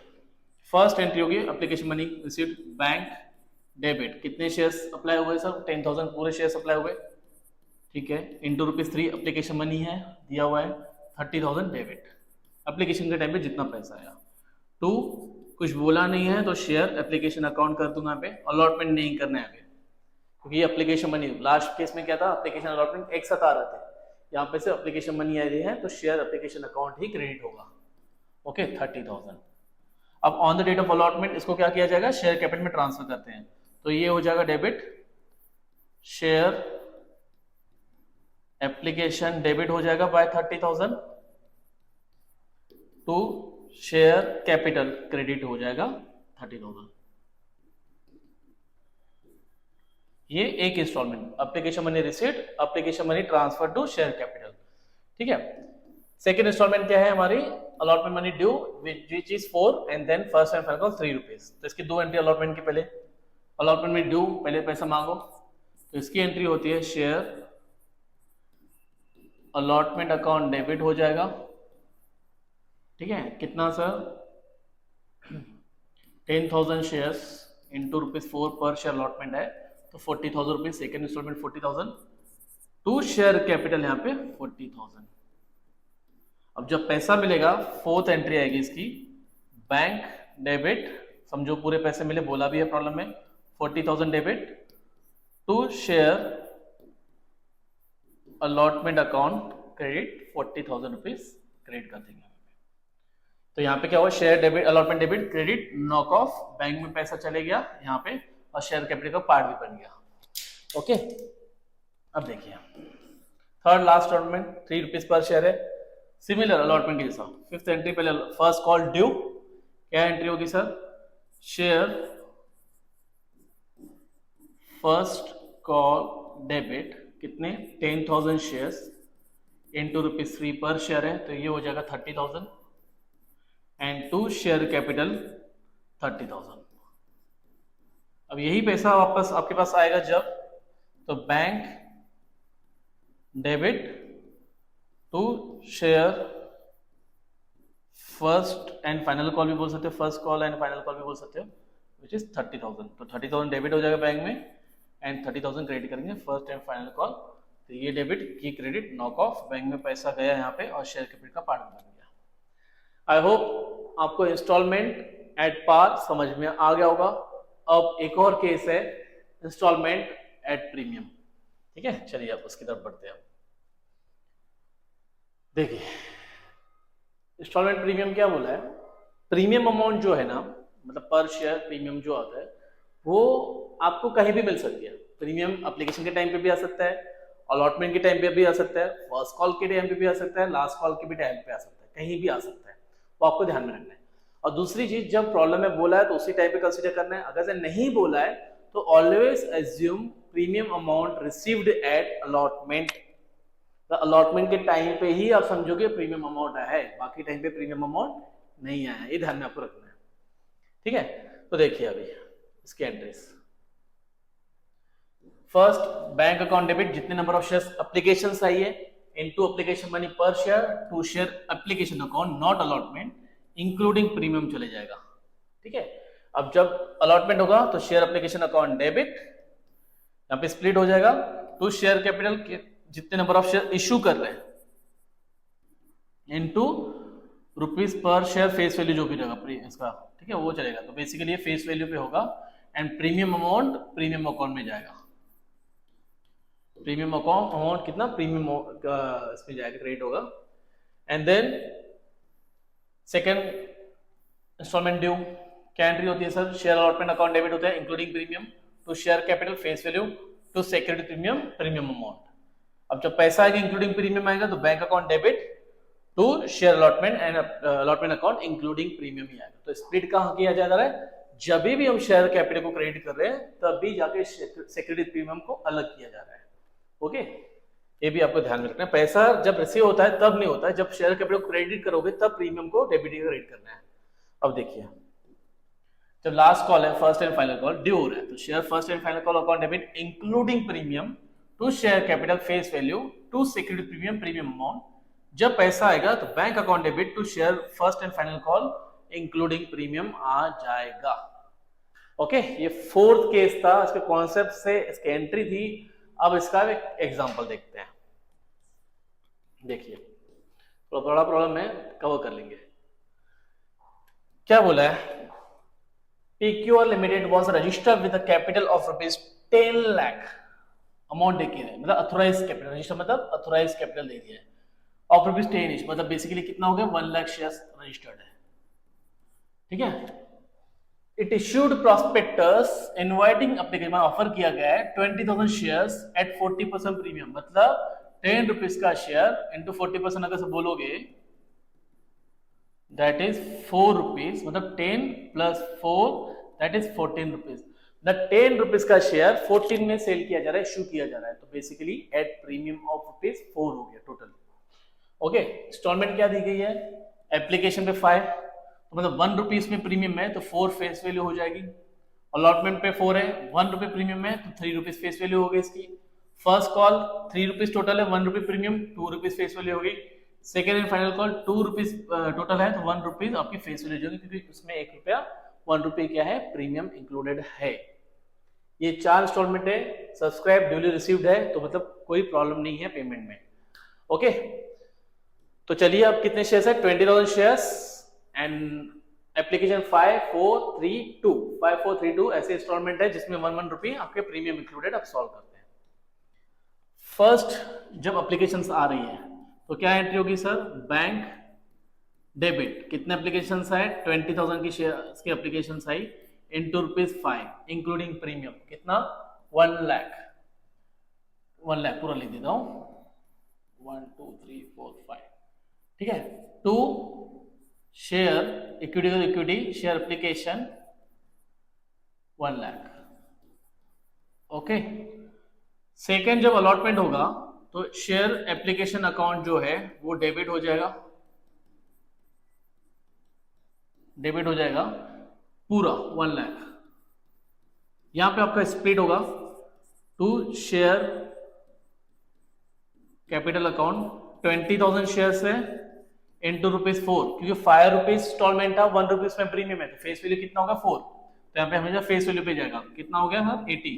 फर्स्ट एंट्री होगी application money received bank debit, कितने शेयर्स अप्लाई हुए सर? 10,000 पूरे शेयर्स अप्लाई हुए, ठीक है, इंटू ₹3 एप्लीकेशन मनी है दिया हुआ है, 30,000 डेबिट एप्लीकेशन के टाइम पे जितना पैसा आया। 2 कुछ बोला नहीं है तो शेयर एप्लीकेशन अकाउंट कर दूंगा पे, अलॉटमेंट नहीं करना है अभी क्योंकि ये एप्लीकेशन मनी, लास्ट केस में क्या था, एप्लीकेशन अलॉटमेंट एक साथ आ रहे थे, यहाँ पे से एप्लीकेशन मनी आ रही है तो शेयर एप्लीकेशन अकाउंट ही क्रेडिट होगा। ओके, 30,000। अब on the date of allotment इसको क्या किया जाएगा? शेयर कैपिटल में ट्रांसफर करते हैं, तो ये हो जाएगा डेबिट, शेयर एप्लीकेशन डेबिट हो जाएगा by 30,000 to share capital credit हो जाएगा 30,000। ये एक instalment, application money receipt, application money transfer to share capital, ठीक है। सेकेंड इंस्टॉलमेंट क्या है हमारी? Allotment money due which is 4 and then first and final 3 rupees, तो इसकी 2 एंट्री अलॉटमेंट के पहले, अलॉटमेंट में ड्यू पहले पैसा मांगो, तो इसकी एंट्री होती है शेयर अलॉटमेंट अकाउंट डेबिट हो जाएगा, ठीक है, कितना सर? 10,000 शेयर्स इंटू ₹4 पर शेयर अलॉटमेंट है तो 40,000 rupees, second instalment 40,000 to share capital यहाँ पे 40,000। अब जब पैसा मिलेगा फोर्थ एंट्री आएगी इसकी, बैंक डेबिट, समझो पूरे पैसे मिले, बोला भी है प्रॉब्लम में, 40,000 debit to share allotment account credit 40,000 rupees credit कर देंगे। तो यहाँ पे क्या हुआ? Share debit, allotment debit, credit, knock off, bank में पैसा चले गया यहाँ पे और शेयर कैपिटल का पार्ट भी बन गया। ओके, अब देखिए third last allotment 3 rupees per share है, सिमिलर अलॉटमेंट के जैसा। फिफ्थ एंट्री पहले फर्स्ट कॉल ड्यू, क्या एंट्री होगी sir? Share first call debit, कितने? 10,000 शेयर्स इंटू ₹3 पर शेयर है तो ये हो जाएगा 30,000 एंड टू शेयर कैपिटल 30,000। अब यही पैसा वापस आपके पास आएगा जब, तो bank debit to share first and final call भी बोल सकते हो, first call and final call भी बोल सकते हो, विच इज 30,000। तो 30,000 डेबिट हो जाएगा बैंक में एंड 30,000 क्रेडिट करेंगे फर्स्ट एंड फाइनल कॉल, तो ये डेबिट की क्रेडिट, नॉक ऑफ, बैंक में पैसा गया यहाँ पे और शेयर कैपिटल का पार्ट बन गया। आई होप आपको इंस्टॉलमेंट एट पार समझ में आ गया होगा। अब एक और केस है इंस्टॉलमेंट एट प्रीमियम, ठीक है, चलिए अब उसकी तरफ बढ़ते हैं। देखिए इंस्टॉलमेंट प्रीमियम क्या बोला है? प्रीमियम अमाउंट जो है ना, मतलब पर शेयर प्रीमियम जो आता है वो आपको कहीं भी मिल सकती है। प्रीमियम एप्लीकेशन के टाइम पे भी आ सकता है, अलॉटमेंट के टाइम पे भी आ सकता है, फर्स्ट कॉल के टाइम पे भी आ सकता है, लास्ट कॉल के भी टाइम पे आ सकता है, कहीं भी आ सकता है, वो आपको ध्यान में रखना है। और दूसरी चीज, जब प्रॉब्लम में बोला है तो उसी टाइप पे कंसीडर करना है, अगर से नहीं बोला है तो always assume premium amount received at allotment. Allotment के टाइम पे ही आप समझोगे प्रीमियम अमाउंट आया है, बाकी टाइम पे प्रीमियम अमाउंट नहीं आया है, ये ध्यान में आपको रखना है, ठीक है। तो देखिए अभी इसके entries, first bank account debit, जितने नंबर ऑफ शेयर्स एप्लीकेशन आई है into application money per share to share application account not allotment including premium चले जाएगा, ठीक है। अब जब अलॉटमेंट होगा तो शेयर एप्लीकेशन अकाउंट डेबिट, यहाँ पे स्प्लिट हो जाएगा टू शेयर कैपिटल के जितने नंबर ऑफ शेयर इश्यू कर रहे हैं into rupees per share face value जो भी रहेगा इसका, ठीक है, वो चलेगा। तो बेसिकली ये फेस वैल्यू पे होगा and premium amount premium account में जाएगा। प्रीमियम अमाउंट कितना? प्रीमियम इसमें जाएगा, क्रेडिट होगा। And then second installment due, क्या एंट्री होती है sir? Share allotment account debit होता है including premium to share capital face value to security premium premium amount. अब जब पैसा आएगा इंक्लूडिंग प्रीमियम आएगा तो bank account debit to share allotment and allotment account including premium ही आएगा। तो स्प्लिट कहाँ किया जा रहा है, जब भी हम शेयर कैपिटल को क्रेडिट कर रहे हैं तब भी जाके सिक्योरिटी प्रीमियम को अलग किया जा रहा है। ओके, ये भी आपको ध्यान में रखना है। पैसा जब रिसीव होता है तब नहीं होता है, जब शेयर कैपिटल को क्रेडिट करोगे तब प्रीमियम को डेबिट या क्रेडिट करना है। अब देखिए, जब लास्ट कॉल है, first and final call due हो रहा है, तो share first and final call account debit including premium to share capital face value to security premium premium amount. जब पैसा आएगा तो bank account debit to share first and final call including premium आ जाएगा। ओके, ये फोर्थ केस था, इसके कॉन्सेप्ट से इसकी एंट्री थी। अब इसका एक एग्जांपल देखते हैं। देखिए, तो बड़ा प्रॉब्लम है, कवर कर लेंगे। क्या बोला है, PQR limited was registered with a capital of ₹10 lakh. Amount देखिए, मतलब अथोराइज कैपिटल, रजिस्टर मतलब अथोराइज कैपिटल दे दिया है, ऑफ ₹10 मतलब बेसिकली कितना हो गया, 1 लाख शेयर्स रजिस्टर्ड है। ठीक है, it issued prospectus inviting application, offer किया गया है 20,000 शेयर्स एट 40% प्रीमियम, मतलब ₹10 का शेयर इंटू 40% अगर से बोलोगे दैट इज ₹4, मतलब 10 + 4 दैट इज ₹14। द ₹10 का शेयर 14 में सेल किया जा रहा है, इश्यू किया जा रहा है, तो बेसिकली एट प्रीमियम ऑफ ₹4 हो गया टोटल। ओके, इंस्टॉलमेंट क्या दी गई है, एप्लीकेशन पे 5, तो मतलब ₹1 में प्रीमियम है तो 4 फेस वैल्यू हो जाएगी। अलॉटमेंट पे 4 है, ₹1 प्रीमियम है तो ₹3 फेस वैल्यू हो गई इसकी। फर्स्ट कॉल ₹3 टोटल है, ₹1 प्रीमियम, ₹2 फेस वैल्यू हो गई। Second and final call ₹2 total है तो ₹1 आपकी फेस वैल्यू होगी, क्योंकि उसमें ₹1 क्या है, प्रीमियम इंक्लूडेड है। ये 4 इंस्टॉलमेंट है, सब्सक्राइब ड्यूली रिसीव्ड है, तो मतलब कोई प्रॉब्लम नहीं है पेमेंट में। ओके, तो चलिए अब कितने शेयर्स है, 20,000 शेयर्स एंड एप्लीकेशन 5 4 3 2 5 4 3 2 ऐसे इंस्टॉलमेंट है जिसमें ₹1 आपके प्रीमियम इंक्लूडेड। अब सॉल्व करते हैं। फर्स्ट, जब एप्लीकेशंस आ रही है तो क्या एंट्री होगी सर, बैंक डेबिट, कितने एप्लीकेशन आए, 20,000 की शेयर की एप्लीकेशन आई इंटू ₹5 इंक्लूडिंग प्रीमियम, कितना, 1 लाख। 1 लाख पूरा लिख देता हूं, 1 2 3 4 5, ठीक है। To share equity share application 1 lakh. Okay, second, जब अलॉटमेंट होगा तो शेयर एप्लीकेशन अकाउंट जो है वो डेबिट हो जाएगा, पूरा 1 लाख। यहां पे आपका स्प्लिट होगा to share capital account 20,000 shares है इंटू ₹4, क्योंकि ₹5 इंस्टॉलमेंट था, ₹1 में प्रीमियम है, तो फेस वैल्यू कितना होगा, 4, तो यहाँ पे हमेशा फेस वैल्यू पे जाएगा, कितना हो गया sir, 80।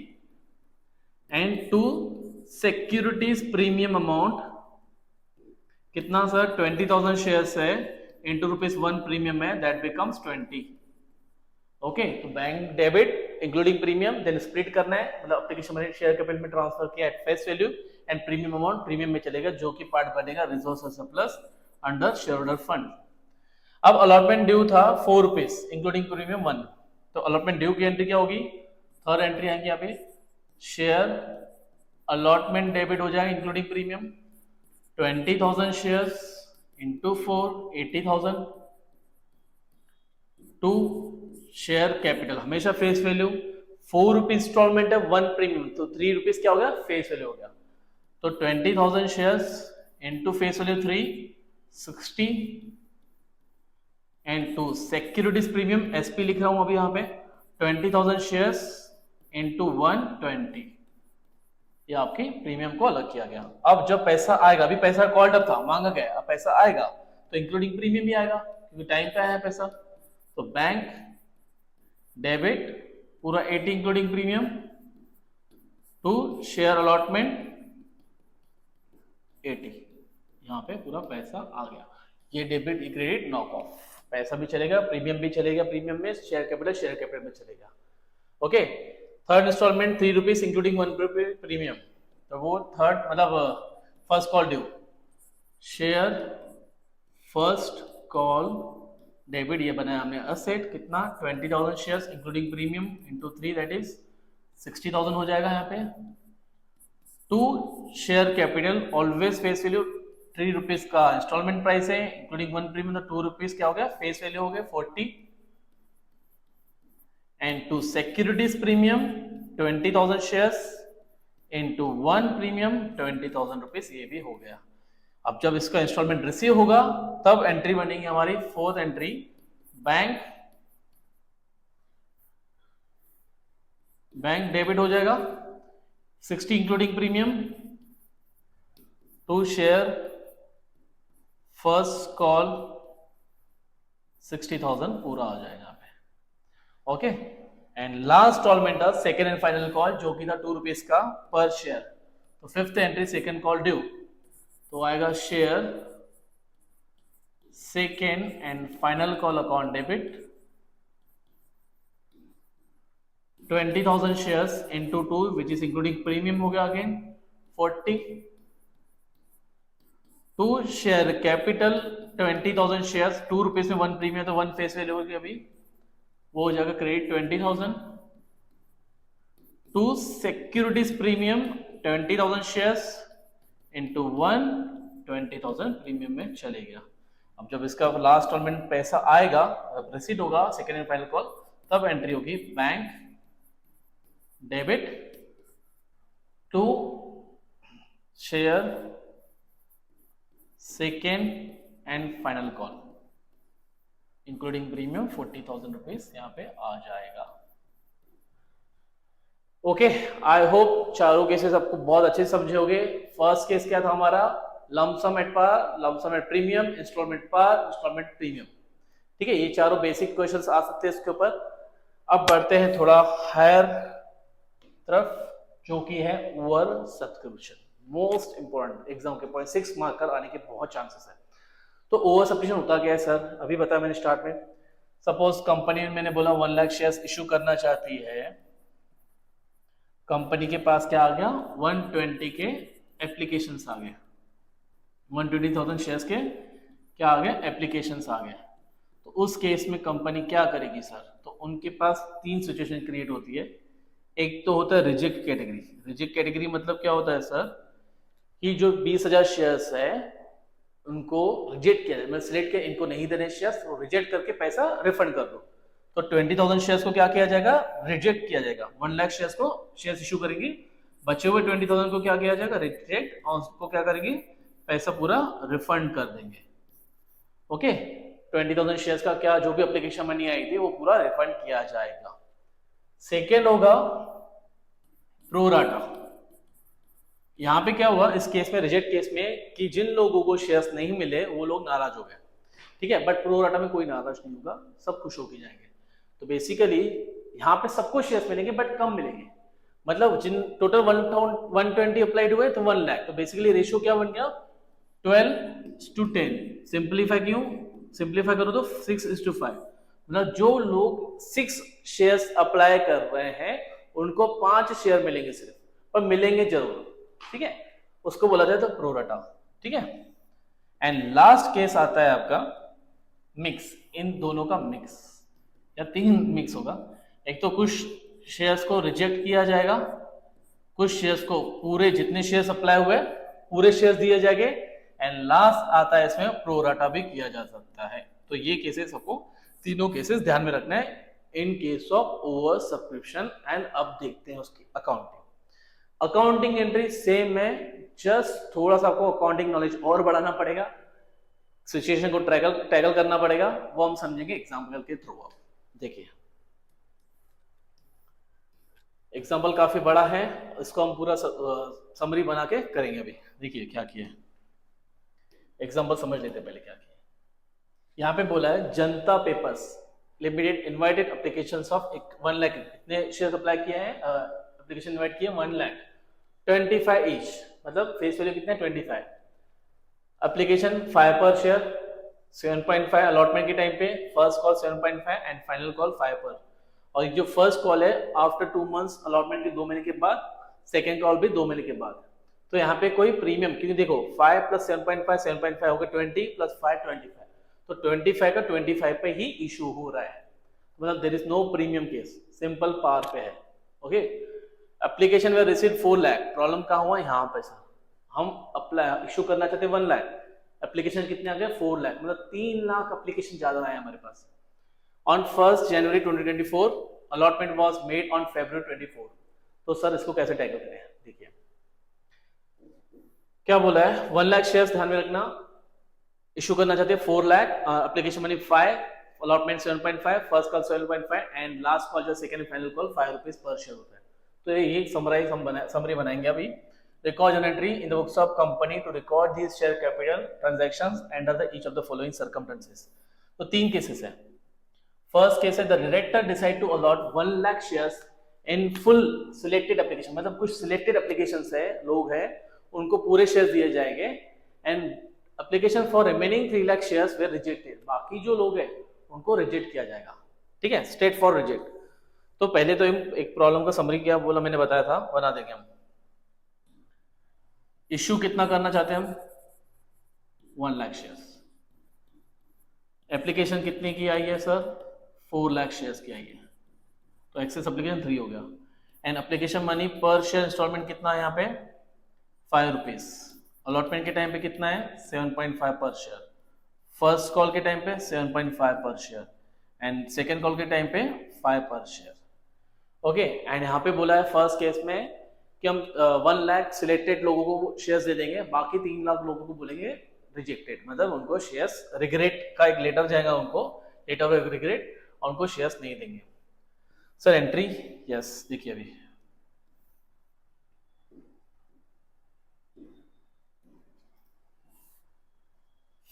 And to securities premium amount कितना सर, 20,000 शेयर्स है इंटू ₹1 प्रीमियम है, दैट बिकम्स 20। ओके, तो bank debit including premium, then split करना है, मतलब एप्लीकेशन मनी शेयर कैपिटल में ट्रांसफर किया at face value, and premium amount premium में चलेगा, जो कि पार्ट बनेगा reserve surplus under share holder fund. अब अलॉटमेंट ड्यू था ₹4 इंक्लूडिंग प्रीमियम 1, तो अलॉटमेंट ड्यू की एंट्री क्या होगी, थर्ड एंट्री आएगी यहाँ पे, शेयर अलॉटमेंट डेबिट हो जाएगा including premium 20,000 shares into 4 80,000 to share capital, हमेशा फेस वैल्यू, ₹4 इंस्टॉलमेंट है, 1 प्रीमियम, तो ₹3 क्या हो गया, फेस वैल्यू हो गया, तो 20,000 shares into face value 360 and to securities premium SP लिख रहा हूं अभी यहाँ पे 20,000 शेयर्स इंटू 120, ये आपकी प्रीमियम को अलग किया गया। अब जब पैसा आएगा, अभी पैसा कॉल्ड अप था, मांगा गया, अब पैसा आएगा तो इंक्लूडिंग प्रीमियम भी आएगा, क्योंकि टाइम पे आया पैसा, तो बैंक डेबिट पूरा 80 including premium to share allotment 80, यहाँ पे पूरा पैसा आ गया। ये डेबिट क्रेडिट नॉक ऑफ, पैसा भी चलेगा, प्रीमियम भी चलेगा, प्रीमियम में शेयर कैपिटल में चलेगा। Okay, third instalment ₹3 including ₹1 premium, तो वो थर्ड मतलब first call due, share first call debit, ये बनाया हमने असेट, कितना 20,000 shares including premium into 3 that is 60,000 हो जाएगा यहाँ पे। To share capital always face value ₹3 का इंस्टॉलमेंट प्राइस है इंक्लूडिंग 1 प्रीमियम, तो ₹2 क्या हो गया, फेस वैल्यू हो गया 40, and to securities premium 20,000 shares into 1 premium ₹20,000, ये भी हो गया। अब जब इसका इंस्टॉलमेंट रिसीव होगा तब एंट्री बनेगी हमारी फोर्थ एंट्री, बैंक डेबिट हो जाएगा 60 including premium, to share first call 60,000 पूरा आ जाएगा यहाँ पे। ओके, एंड लास्ट इंस्टॉलमेंट था सेकेंड एंड फाइनल कॉल जो कि था ₹2 का पर शेयर। तो fifth entry second call due, तो आएगा share second and final call account debit 20,000 shares into 2 which is including premium हो गया again 40, to share capital 20,000 shares, ₹2 में 1 प्रीमियम तो 1 फेस वैल्यू होगी, अभी वो हो जाएगा credit 20,000, to securities premium 20,000 shares into 1 20,000 premium में चले गया। अब जब इसका लास्ट इंस्टॉलमेंट पैसा आएगा, रिसीट होगा सेकेंड एंड फाइनल कॉल, तब एंट्री होगी bank debit to share second and final call including premium ₹40,000 यहाँ पे आ जाएगा। ओके, आई होप चारों केसेस आपको बहुत अच्छे समझे होंगे। फर्स्ट केस क्या था हमारा, lump sum at par, lump sum at premium, instalment par, instalment premium. ठीक है, ये चारों बेसिक क्वेश्चंस आ सकते हैं इसके ऊपर। अब बढ़ते हैं थोड़ा हायर तरफ, जो कि है over subscription, most important exam के पॉइंट 6 मार्कर आने के बहुत चांसेस है। तो ओवर सब्सक्रिप्शन होता क्या है सर, अभी बताया मैंने स्टार्ट में। सपोज कंपनी मैंने बोला 1 लाख शेयर्स इशू करना चाहती है, कंपनी के पास क्या आ गया 120 के एप्लीकेशंस आ गए, 120,000 शेयर्स के क्या आ गए एप्लीकेशंस आ गए। तो उस केस में कंपनी क्या करेगी सर, तो उनके पास 3 सिचुएशन क्रिएट होती है। एक तो होता है रिजेक्ट कैटेगरी। रिजेक्ट कैटेगरी मतलब क्या होता है सर, कि जो 20,000 शेयर्स है उनको रिजेक्ट किया जाए, मतलब सिलेक्ट किया इनको नहीं देने शेयर्स, तो रिजेक्ट करके पैसा रिफंड कर दो। तो 20,000 शेयर्स को क्या किया जाएगा, रिजेक्ट किया जाएगा। 1 लाख शेयर्स को शेयर्स इशू करेंगी, बचे हुए 20,000 को क्या किया जाएगा, रिजेक्ट, और उसको क्या करेंगे, पैसा पूरा रिफंड कर देंगे। ओके, 20,000 शेयर्स का क्या जो भी एप्लीकेशन मनी आई थी वो पूरा रिफंड किया जाएगा। सेकेंड होगा प्रोराटा। यहां पे क्या हुआ इस केस में, रिजेक्ट केस में, कि जिन लोगों को शेयर्स नहीं मिले वो लोग नाराज हो गए। ठीक है, बट प्रोराटा में कोई नाराज नहीं होगा, सब खुश होके जाएंगे। तो बेसिकली यहाँ पे सबको शेयर्स मिलेंगे बट कम मिलेंगे। मतलब जिन टोटल 120 अप्लाइड हुए तो 1 लाख, तो बेसिकली रेशियो क्या बन गया 12:10। सिंप्लीफाई क्यों, सिंप्लीफाई करो तो 6:5। मतलब जो लोग 6 शेयर्स अप्लाई कर रहे हैं उनको 5 शेयर मिलेंगे सिर्फ, पर मिलेंगे जरूर। ठीक है, उसको बोला जाए तो प्रोराटा। ठीक है, एंड लास्ट केस आता है आपका मिक्स, इन दोनों का मिक्स, या 3 मिक्स होगा। एक तो कुछ शेयर्स को रिजेक्ट किया जाएगा, कुछ शेयर्स को पूरे जितने शेयर्स अप्लाई हुए पूरे शेयर्स दिए जाएंगे, एंड लास्ट आता है इसमें प्रोराटा भी किया जा सकता है। तो ये केसेस आपको तीनों केसेस ध्यान में रखना है in case of over subscription. And अब देखते हैं उसकी अकाउंटिंग एंट्री सेम है, जस्ट थोड़ा सा आपको अकाउंटिंग नॉलेज और बढ़ाना पड़ेगा, सिचुएशन को टैकल करना पड़ेगा, वो हम समझेंगे एग्जाम्पल के थ्रू। आप देखिए एग्जाम्पल काफी बड़ा है, इसको हम पूरा समरी बना के करेंगे। अभी देखिए क्या किया, एग्जाम्पल समझ लेते हैं पहले क्या किया। यहाँ पे बोला है जनता papers limited invited applications of 1 lakh, कितने शेयर अप्लाई किए हैं, एप्लीकेशन इनवाइट किए 1 लाख, 25 ईच, मतलब फेस वैल्यू कितने 25, एप्लीकेशन 5 पर शेयर, 7.5 अलॉटमेंट के टाइम पे, first call 7.5 and final call 5 पर। और जो फर्स्ट कॉल है आफ्टर 2 मंथ्स, अलॉटमेंट के 2 महीने के बाद, सेकेंड कॉल भी 2 महीने के बाद। तो यहाँ पे कोई प्रीमियम, क्योंकि देखो 5 + 7.5, 7.5 हो गया 20 + 5 25, तो 25 का 25 पे ही इशू हो रहा है, मतलब there is no premium case, simple par पे है। Okay, application we receive 4 lakh, problem कहाँ हुआ यहाँ पे सर, हम अप्लाई इशू करना चाहते हैं 1 लाख, एप्लीकेशन कितने आ गए 4 लाख, मतलब 3 लाख एप्लीकेशन ज्यादा आए हमारे पास। On 1 January 2024 allotment was made on February 24। तो सर इसको कैसे टैकल करें, देखिए क्या बोला है, 1 लाख शेयर्स ध्यान में रखना, इशू करना चाहते हैं 4 lakh, application money 5, allotment 7.5, first call 7.5 and last call जो second final call 5 rupees per share होता है। तो ये समरी बनाएंगे अभी। Record an entry in the books of company to record this share capital transactions under the each of the following circumstances. तो 3 केसेस है। फर्स्ट केस है the director decide to allot 1 lakh shares in full selected application, मतलब कुछ सिलेक्टेड एप्लीकेशंस है, लोग हैं, उनको पूरे शेयर्स दिए जाएंगे and application for remaining 3 lakh shares way rejected, बाकी जो लोग हैं उनको रिजेक्ट किया जाएगा। ठीक है, स्ट्रेट फॉर रिजेक्ट। तो पहले तो एक प्रॉब्लम का समरी क्या बोला मैंने बताया था, बना देंगे हम। इश्यू कितना करना चाहते हैं हम 1 लाख शेयर्स, एप्लीकेशन कितने की आई है सर 4 लाख शेयर्स की आई है, तो एक्सेस एप्लीकेशन 3 हो गया and application money per share instalment कितना है यहाँ पे 5 रुपीज, अलॉटमेंट के टाइम पे कितना है 7.5 पर शेयर, फर्स्ट कॉल के टाइम पे 7.5 पर शेयर एंड सेकेंड कॉल के टाइम पे 5 पर शेयर। ओके, एंड यहाँ पे बोला है फर्स्ट केस में कि हम 1 लाख सिलेक्टेड लोगों को शेयर्स दे देंगे, बाकी 3 लाख लोगों को बोलेंगे रिजेक्टेड, मतलब उनको शेयर्स रिग्रेट का एक लेटर जाएगा उनको, लेटर ऑफ रिग्रेट, और उनको शेयर्स नहीं देंगे। सर एंट्री यस देखिए अभी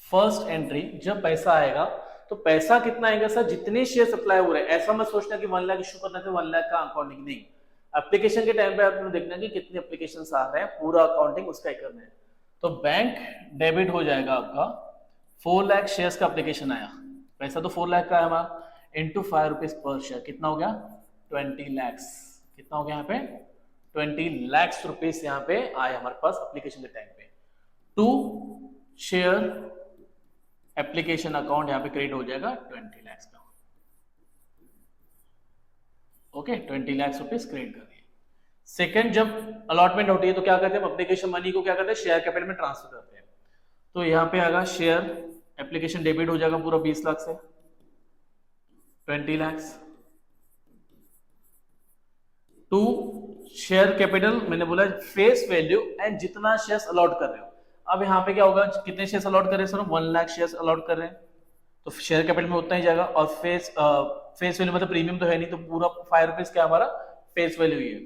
फर्स्ट एंट्री जब पैसा आएगा तो पैसा कितना आएगा सर जितने शेयर सप्लाई हो रहे हैं, ऐसा मत सोचना कि 1 लाख इशू करना है 1 लाख का अकाउंटिंग नहीं, एप्लीकेशन के टाइम पे आपने देखना कि कितने एप्लीकेशंस आ रहे हैं, पूरा अकाउंटिंग उसका ही करना है। तो बैंक डेबिट हो जाएगा आपका 4 लाख शेयर्स का एप्लीकेशन आया, पैसा तो 4 लाख का है हमारा, इंटू 5 रुपीज पर शेयर कितना हो गया 20 लैक्स, कितना हो गया यहाँ पे 20 लैक्स रुपीज यहाँ पे आए हमारे पास एप्लीकेशन के टाइम पे। टू शेयर एप्लीकेशन अकाउंट यहाँ पे क्रेडिट हो जाएगा 20 लैक्स का। ओके, 20 लैक्स रुपीज क्रेडिट कर दिए। सेकंड जब अलॉटमेंट होती है तो क्या करते हैं, एप्लीकेशन मनी को क्या करते हैं शेयर कैपिटल में ट्रांसफर करते हैं। तो यहाँ पे आएगा शेयर एप्लीकेशन डेबिट हो जाएगा पूरा 20 लाख से 20 लैक्स। टू शेयर कैपिटल मैंने बोला फेस वैल्यू एंड जितना शेयर्स अलॉट कर रहे हो, अब यहाँ पे क्या होगा कितने शेयर्स अलॉट कर रहे हैं सर 1 लाख शेयर्स अलॉट कर रहे हैं, तो शेयर कैपिटल में उतना ही जाएगा, और फेस वैल्यू मतलब प्रीमियम तो है नहीं, तो पूरा 5 रुपीज क्या हमारा फेस वैल्यू ही है,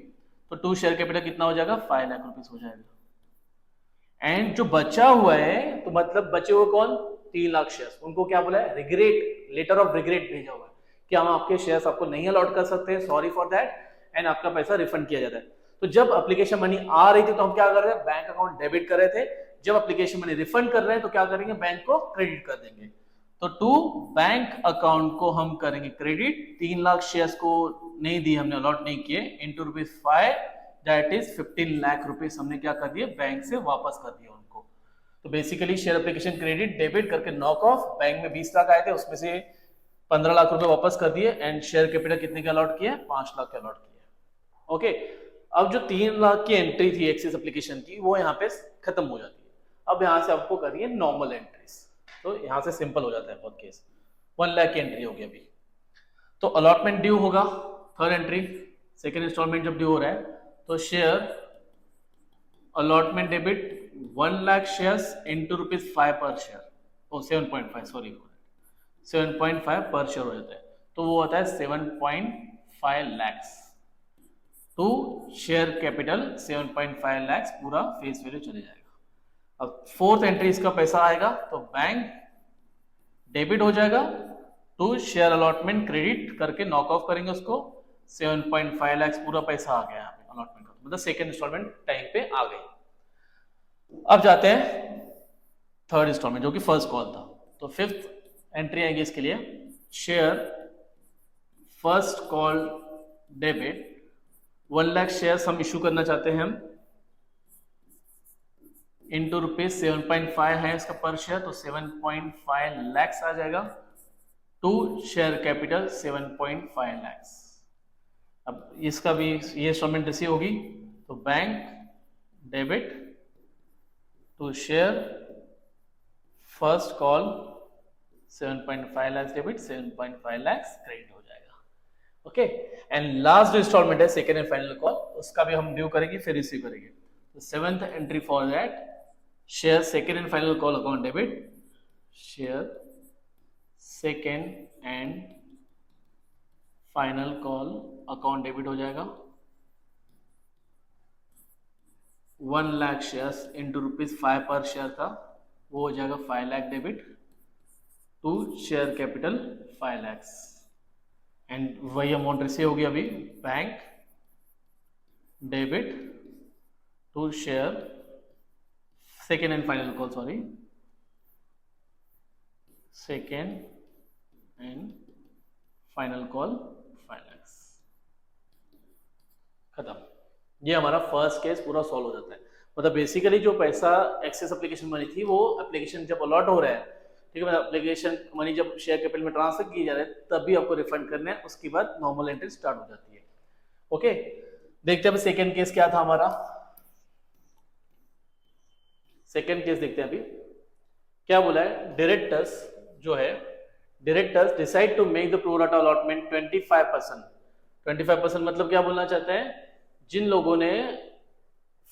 तो 2 शेयर कैपिटल कितना हो जाएगा 5 लाख रुपीज हो जाएगा। एंड जो बचा हुआ है तो मतलब बचे हुए कौन 3 लाख शेयर्स, उनको क्या बोला है रिग्रेट, लेटर ऑफ रिग्रेट भेजा हुआ है कि हम आपके शेयर्स आपको नहीं अलॉट कर सकते, सॉरी फॉर दैट, एंड आपका पैसा रिफंड किया जाता है। तो जब एप्लीकेशन मनी आ रही थी तो हम क्या कर रहे हैं बैंक अकाउंट डेबिट कर रहे थे, जब एप्लीकेशन मनी रिफंड कर रहे हैं तो क्या करेंगे बैंक को क्रेडिट कर देंगे। तो टू बैंक अकाउंट को हम करेंगे क्रेडिट, 3 लाख शेयर्स को नहीं दी हमने अलॉट नहीं किए, into ₹5 that is 15 lakh rupees हमने क्या कर दिए बैंक से वापस कर दिया उनको। तो basically share application credit debit करके नॉक ऑफ, बैंक में 20 लाख आए थे उसमें से 15 लाख रुपए वापस कर दिए एंड शेयर कैपिटल कितने का अलॉट किया 5 लाख का अलॉट किया। ओके, अब जो 3 लाख की एंट्री थी एक्सेस एप्लीकेशन की वो यहाँ पे खत्म हो जाती है। अब यहाँ से आपको करिए नॉर्मल एंट्रीज, तो यहाँ से सिंपल हो जाता है बहुत केस। 1 लाख की एंट्री हो गई अभी, तो अलॉटमेंट ड्यू होगा थर्ड एंट्री, सेकेंड इंस्टॉलमेंट जब ड्यू हो रहा है तो share allotment debit 1 lakh shares into ₹5 per share, ओ 7.5 सॉरी 7.5 पर शेयर हो जाता है, तो वो होता है 7.5 lakhs to share capital 7.5 lakhs पूरा फेस वैल्यू चले जाएगा। अब फोर्थ एंट्री इसका पैसा आएगा तो बैंक डेबिट हो जाएगा टू शेयर अलॉटमेंट क्रेडिट करके नॉक ऑफ करेंगे उसको, 7.5 लैक्स पूरा पैसा आ गया यहाँ पे अलॉटमेंट का, मतलब सेकेंड इंस्टॉलमेंट टाइम पे आ गई। अब जाते हैं थर्ड इंस्टॉलमेंट जो कि फर्स्ट कॉल था, तो फिफ्थ एंट्री आएगी इसके लिए share first call debit 1 lakh shares हम इशू करना चाहते हैं हम इंटू ₹7.5 है इसका पर शेयर, तो 7.5 लैक्स आ जाएगा टू शेयर कैपिटल 7.5 लैक्स। अब इसका भी ये इंस्टॉलमेंट रिसीव होगी तो bank debit to share first call 7.5 lakh debit, 7.5 lakh credit हो जाएगा। ओके, एंड लास्ट जो इंस्टॉलमेंट है सेकेंड एंड फाइनल कॉल, उसका भी हम ड्यू करेंगे फिर रिसीव करेंगे। तो seventh entry for that, share second and final call account debit, share second and final call account debit हो जाएगा। 1 lakh shares into ₹5 per share था, वो हो जाएगा 5 lakh debit to share capital 5 lakh, and वही अमाउंट रिसीव होगी अभी bank debit to share second and final call, sorry second and final call 5 lakh. खत्म। ये हमारा फर्स्ट केस पूरा सॉल्व हो जाता है। मतलब बेसिकली जो पैसा एक्सेस एप्लीकेशन मनी थी वो एप्लीकेशन जब अलॉट हो रहा है, ठीक है, मतलब एप्लीकेशन मनी जब शेयर कैपिटल में ट्रांसफर की जा रहा है तभी आपको रिफंड करना है, उसके बाद नॉर्मल एंट्री स्टार्ट हो जाती है। ओके, देखते हैं सेकेंड केस क्या था हमारा। सेकेंड केस देखते हैं अभी क्या बोला है। डायरेक्टर्स जो है, directors decide to make the pro rata allotment 25%। 25% मतलब क्या बोलना चाहते हैं, जिन लोगों ने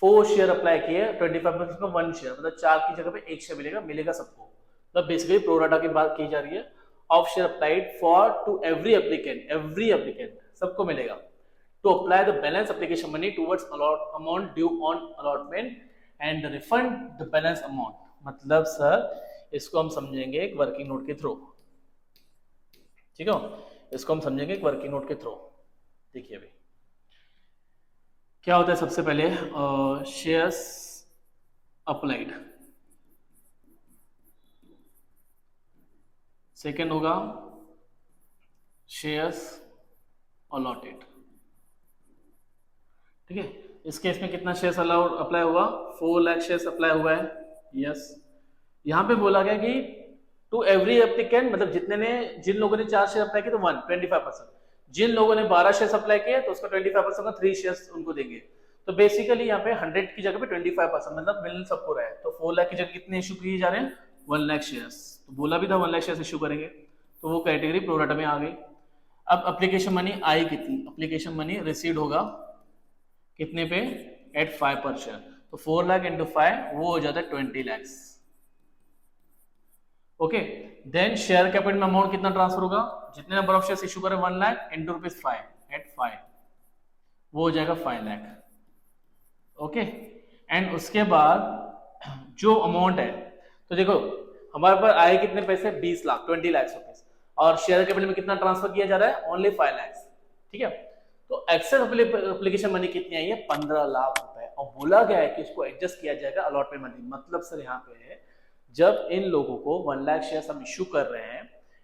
4 शेयर अप्लाई किए 25% का 1 शेयर, मतलब 4 की जगह पे 1 शेयर मिलेगा सबको। मतलब बेसिकली प्रो राटा की बात की जा रही है। Of share applied for to every applicant सबको मिलेगा। To apply the balance application money towards amount due on allotment and refund the balance amount. मतलब सर इसको हम समझेंगे एक वर्किंग नोट के थ्रू, ठीक है, इसको हम समझेंगे एक वर्किंग नोट के थ्रू। देखिए अभी क्या होता है। सबसे पहले शेयर्स अप्लाइड, सेकेंड होगा शेयर्स अलॉटेड, ठीक है। इस केस में कितना शेयर्स अप्लाई हुआ, 4 लाख शेयर्स अप्लाई हुआ है, यस। यहां पे बोला गया कि टू एवरी एप्लीकेंट, मतलब जिन लोगों ने 4 शेयर अप्लाई किए तो 25%, जिन लोगों ने 12 शेयर अप्लाई किए तो उसका 25% का 3 शेयर्स उनको देंगे। तो बेसिकली यहाँ पे 100 की जगह पे 25%, मतलब मिल सबको रहा है। तो 4 लाख की जगह कितने इशू किए जा रहे हैं, 1 लाख शेयर्स। तो बोला भी था 1 लाख शेयर्स इशू करेंगे, तो वो कैटेगरी प्रो राटा में आ गई। अब एप्लीकेशन मनी आई कितनी, एप्लीकेशन मनी रिसीव्ड होगा कितने पे, एट 5 पर शेयर। तो 4 लाख इंटू 5 वो हो जाता है 20 lakh. Okay, then share capital में अमाउंट कितना ट्रांसफर होगा, जितने नंबर ऑफ शेयर्स इशू करें 1 लाख इंटू ₹5 एट 5, वो हो जाएगा 5 लाख। ओके, एंड उसके बाद जो अमाउंट है, तो देखो हमारे पास आए कितने पैसे, 20 लाख, 20 लाख रुपीज, और शेयर कैपिटल में कितना ट्रांसफर किया जा रहा है, ओनली 5 लाख, ठीक है। तो एक्सेस एप्लीकेशन मनी कितनी आई है, 15 लाख रुपए, और बोला गया है कि इसको एडजस्ट किया जाएगा अलॉटमेंट मनी। मतलब सर यहाँ पे है जब इन लोगों को 1 लाख शेयर हम इश्यू कर रहे हैं,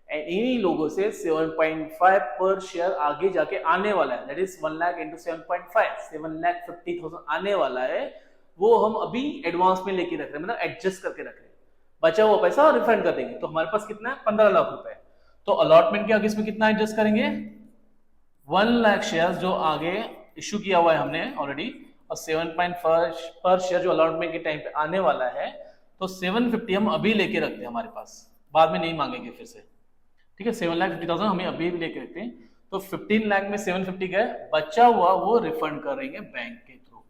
इन्हीं लोगों से 7.5 पर शेयर आगे जाके आने वाला है, दैट इज 1 लाख इंटू 7.5, 7,50,000 आने वाला है, वो हम अभी एडवांस में लेके रख रहे हैं, मतलब एडजस्ट करके रख रहे हैं। बचा हुआ पैसा रिफंड कर देंगे। तो हमारे पास कितना है, 15 लाख रुपए। तो अलॉटमेंट के आगे इसमें कितना एडजस्ट करेंगे, 1 लाख शेयर जो आगे इश्यू किया हुआ है हमने ऑलरेडी, और 7.5 पर शेयर जो अलॉटमेंट के टाइम पे आने वाला है, तो 750 हम अभी लेके रखते हैं हमारे पास, बाद में नहीं मांगेंगे फिर से, ठीक है। 7,50,000 हमें अभी भी लेके रखते हैं। तो 15 लाख में 750 गए, बचा हुआ वो रिफंड करेंगे बैंक के थ्रू।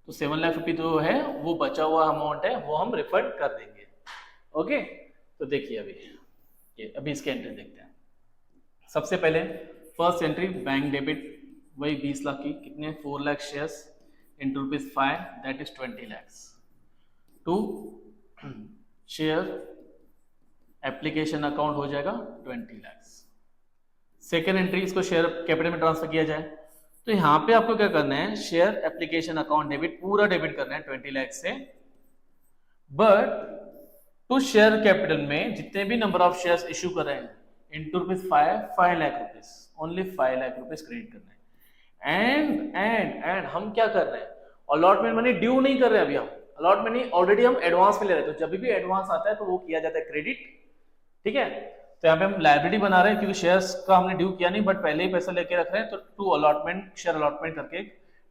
तो 7,50,000 जो है वो बचा हुआ अमाउंट है, वो हम रिफंड कर देंगे। ओके, तो देखिए अभी इसके एंट्री देखते हैं। सबसे पहले फर्स्ट एंट्री बैंक डेबिट, वही 20 लाख की, कितने, 4 lakh shares into ₹5, that is 20 lakh to share application account हो जाएगा 20 लाख। सेकेंड एंट्री, इसको शेयर कैपिटल में ट्रांसफर किया जाए। तो यहां पे आपको क्या करना है, शेयर एप्लीकेशन अकाउंट डेबिट पूरा डेबिट करना है 20 लाख से, बट टू शेयर कैपिटल में जितने भी नंबर ऑफ शेयर्स इश्यू कर रहे हैं into ₹5 lakh rupees, only 5 lakh rupees credit करना है। एंड हम क्या कर रहे हैं, अलॉटमेंट मनी ड्यू नहीं कर रहे हैं अभी हम, अलॉटमेंट मनी ऑलरेडी हम एडवांस में ले रहे हैं। तो जब भी एडवांस आता है तो वो किया जाता है क्रेडिट, ठीक है। तो यहाँ पे हम लायबिलिटी बना रहे हैं क्योंकि शेयर्स का हमने ड्यू किया नहीं, बट पहले ही पैसा लेके रख रहे हैं। तो टू अलॉटमेंट, शेयर अलॉटमेंट करके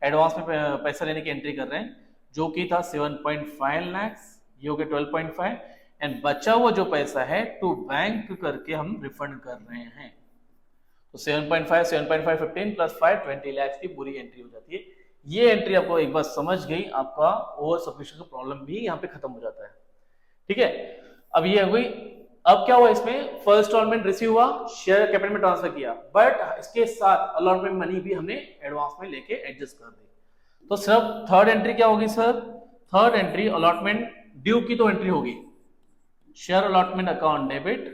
एडवांस में पैसा लेने की एंट्री कर रहे हैं, जो कि था 7.5 लाख ये हो गया 12.5 एंड बचा हुआ जो पैसा है टू बैंक करके हम रिफंड कर रहे हैं। तो 7.5 7.5 15 प्लस 5 20 लाख की पूरी एंट्री हो जाती है। ये एंट्री आपको एक बार समझ गई, आपका ओवर सब्सक्रिप्शन का प्रॉब्लम भी यहाँ पे खत्म हो जाता है। ठीक है, अब ये हो गई। अब क्या हुआ इसमें, फर्स्ट इंस्टॉलमेंट रिसीव हुआ, शेयर कैपिटल में ट्रांसफर किया, बट इसके साथ अलॉटमेंट मनी भी हमने एडवांस में लेके एडजस्ट कर दी। तो सिर्फ थर्ड एंट्री क्या होगी सर, थर्ड एंट्री अलॉटमेंट ड्यू की तो एंट्री होगी, share allotment account debit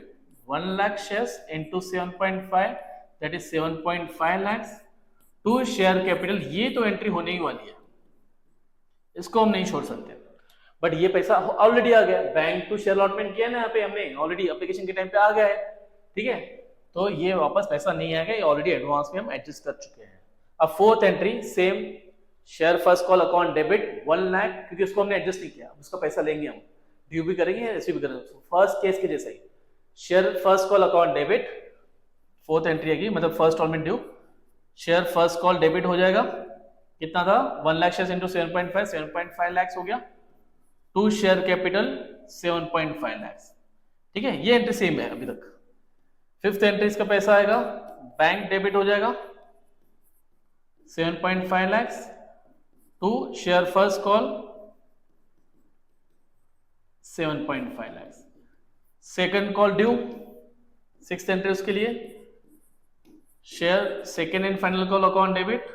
1 lakh shares into 7.5 that is 7.5 lakh to share capital, ये तो एंट्री होने ही वाली है, इसको हम नहीं छोड़ सकते। बट ये पैसा ऑलरेडी आ गया, बैंक टू शेयर अलॉटमेंट किया ना यहाँ पे हमने, ऑलरेडी एप्लीकेशन के टाइम पे आ गया है। ठीक है, तो ये वापस पैसा नहीं आएगा, ये ऑलरेडी एडवांस में हम एडजस्ट कर चुके हैं। अब fourth entry same, share first call account debit 1 lakh, क्योंकि उसको हमने एडजस्ट नहीं किया, उसका पैसा लेंगे हम, ड्यू भी करेंगे ऐसे भी करेंगे, फर्स्ट केस के जैसा ही। Share first call account debit, fourth entry आएगी, मतलब first installment due, share first call debit हो जाएगा, कितना था 1 लाख शेयर इंटू 7.5 7.5 लाख हो गया, टू शेयर कैपिटल 7.5 लाख। ठीक है, ये एंट्री सेम है अभी तक। फिफ्थ एंट्री इसका पैसा आएगा, बैंक डेबिट हो जाएगा 7.5 lakh to share first call 7.5 lakh. Second call due, sixth entry उसके लिए, share second and final call account debit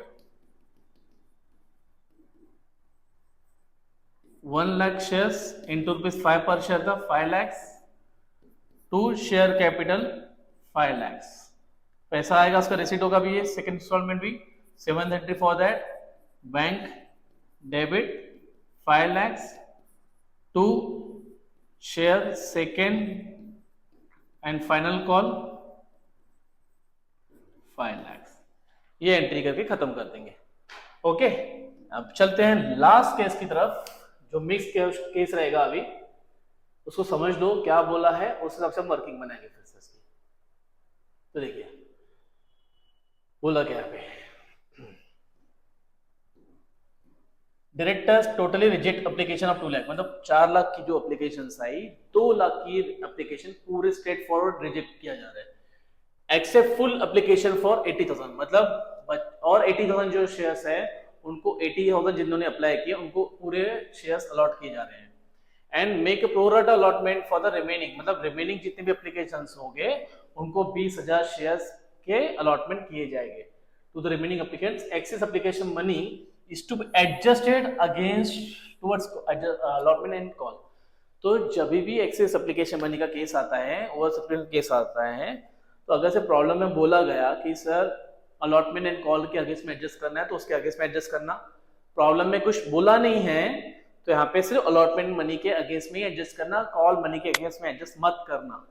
1 lakh shares into ₹5 per share था 5 lakh to share capital 5 lakh. पैसा आएगा, उसका रिसीट होगा भी, ये सेकंड इंस्टॉलमेंट भी। Seventh entry for that, bank debit 5 lakh to share second and final call 5 lakh. ये एंट्री करके खत्म कर देंगे। ओके, अब चलते हैं लास्ट केस की तरफ, जो मिक्स केस रहेगा अभी, उसको समझ लो क्या बोला है, उस हिसाब से हम वर्किंग बनाएंगे फिर से इसकी। तो देखिए बोला क्या पे, directors totally reject application of 2 lakh, मतलब 4 लाख की जो एप्लीकेशन आई, 2 लाख की एप्लीकेशन पूरे स्ट्रेट फॉरवर्ड रिजेक्ट किया जा रहा है, एक्सेप्ट फुल एप्लीकेशन फॉर 80,000, मतलब और 80,000 जो शेयर्स है उनको 80,000 जिन्होंने अप्लाई किया उनको पूरे शेयर्स अलॉट किए जा रहे हैं। And make pro rata allotment for the remaining, मतलब रिमेनिंग जितने भी एप्लीकेशंस होंगे उनको 20,000 शेयर्स के अलॉटमेंट किए जाएंगे to the remaining applicants. Excess application money is to be adjusted against towards allotment and call. तो जब भी एक्सेस एप्लीकेशन मनी का केस आता है, ओवर सब्सक्रिप्शन केस आता है, तो अगर से प्रॉब्लम में बोला गया कि सर अलॉटमेंट एंड कॉल के अगेंस्ट में एडजस्ट करना है, तो उसके अगेंस्ट में एडजस्ट करना, प्रॉब्लम में कुछ बोला नहीं है तो यहाँ पे सिर्फ अलॉटमेंट मनी के अगेंस्ट में ही एडजस्ट करना, कॉल मनी के अगेंस्ट में एडजस्ट मत करना।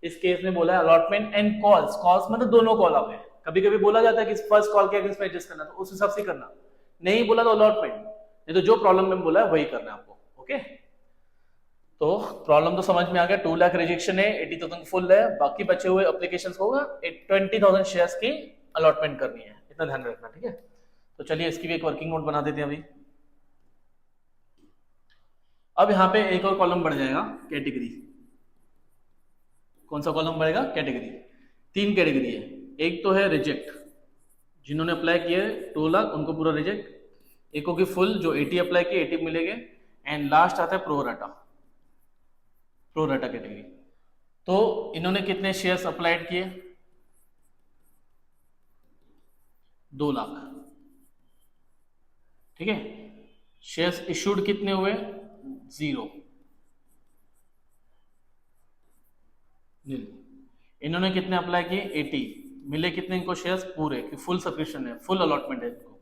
इस केस में बोला है अलॉटमेंट एंड कॉल्स, कॉल्स मतलब दोनों कॉल आ गए। कभी कभी बोला जाता है कि फर्स्ट कॉल के अगेंस्ट में एडजस्ट करना, तो उस हिसाब से करना, नहीं बोला तो अलॉटमेंट, नहीं तो जो प्रॉब्लम में बोला है वही करना है आपको। ओके, तो प्रॉब्लम तो समझ में आ गया, 2 लाख रिजेक्शन है, 80,000 फुल है, बाकी बचे हुए एप्लीकेशन होगा 20,000 शेयर्स की अलॉटमेंट करनी है, इतना ध्यान रखना। ठीक है, तो चलिए इसकी भी एक वर्किंग नोट बना देते हैं अभी। अब यहाँ पे एक और कॉलम बढ़ जाएगा, कैटेगरी। कौन सा कॉलम बढ़ेगा, कैटेगरी। 3 कैटेगरी है, एक तो है रिजेक्ट, जिन्होंने अप्लाई किए 2 लाख उनको पूरा रिजेक्ट, एक होगी फुल जो 80 अप्लाई किए 80 मिलेंगे, एंड लास्ट आता है pro rata, pro rata category. तो इन्होंने कितने शेयर्स अप्लाइड किए, 2 लाख। ठीक है, शेयर्स इशूड कितने हुए, 0। इन्होंने कितने अप्लाई किए, 80, मिले कितने इनको शेयर्स, पूरे, कि फुल सब्सक्रिप्शन है, फुल अलॉटमेंट है इनको।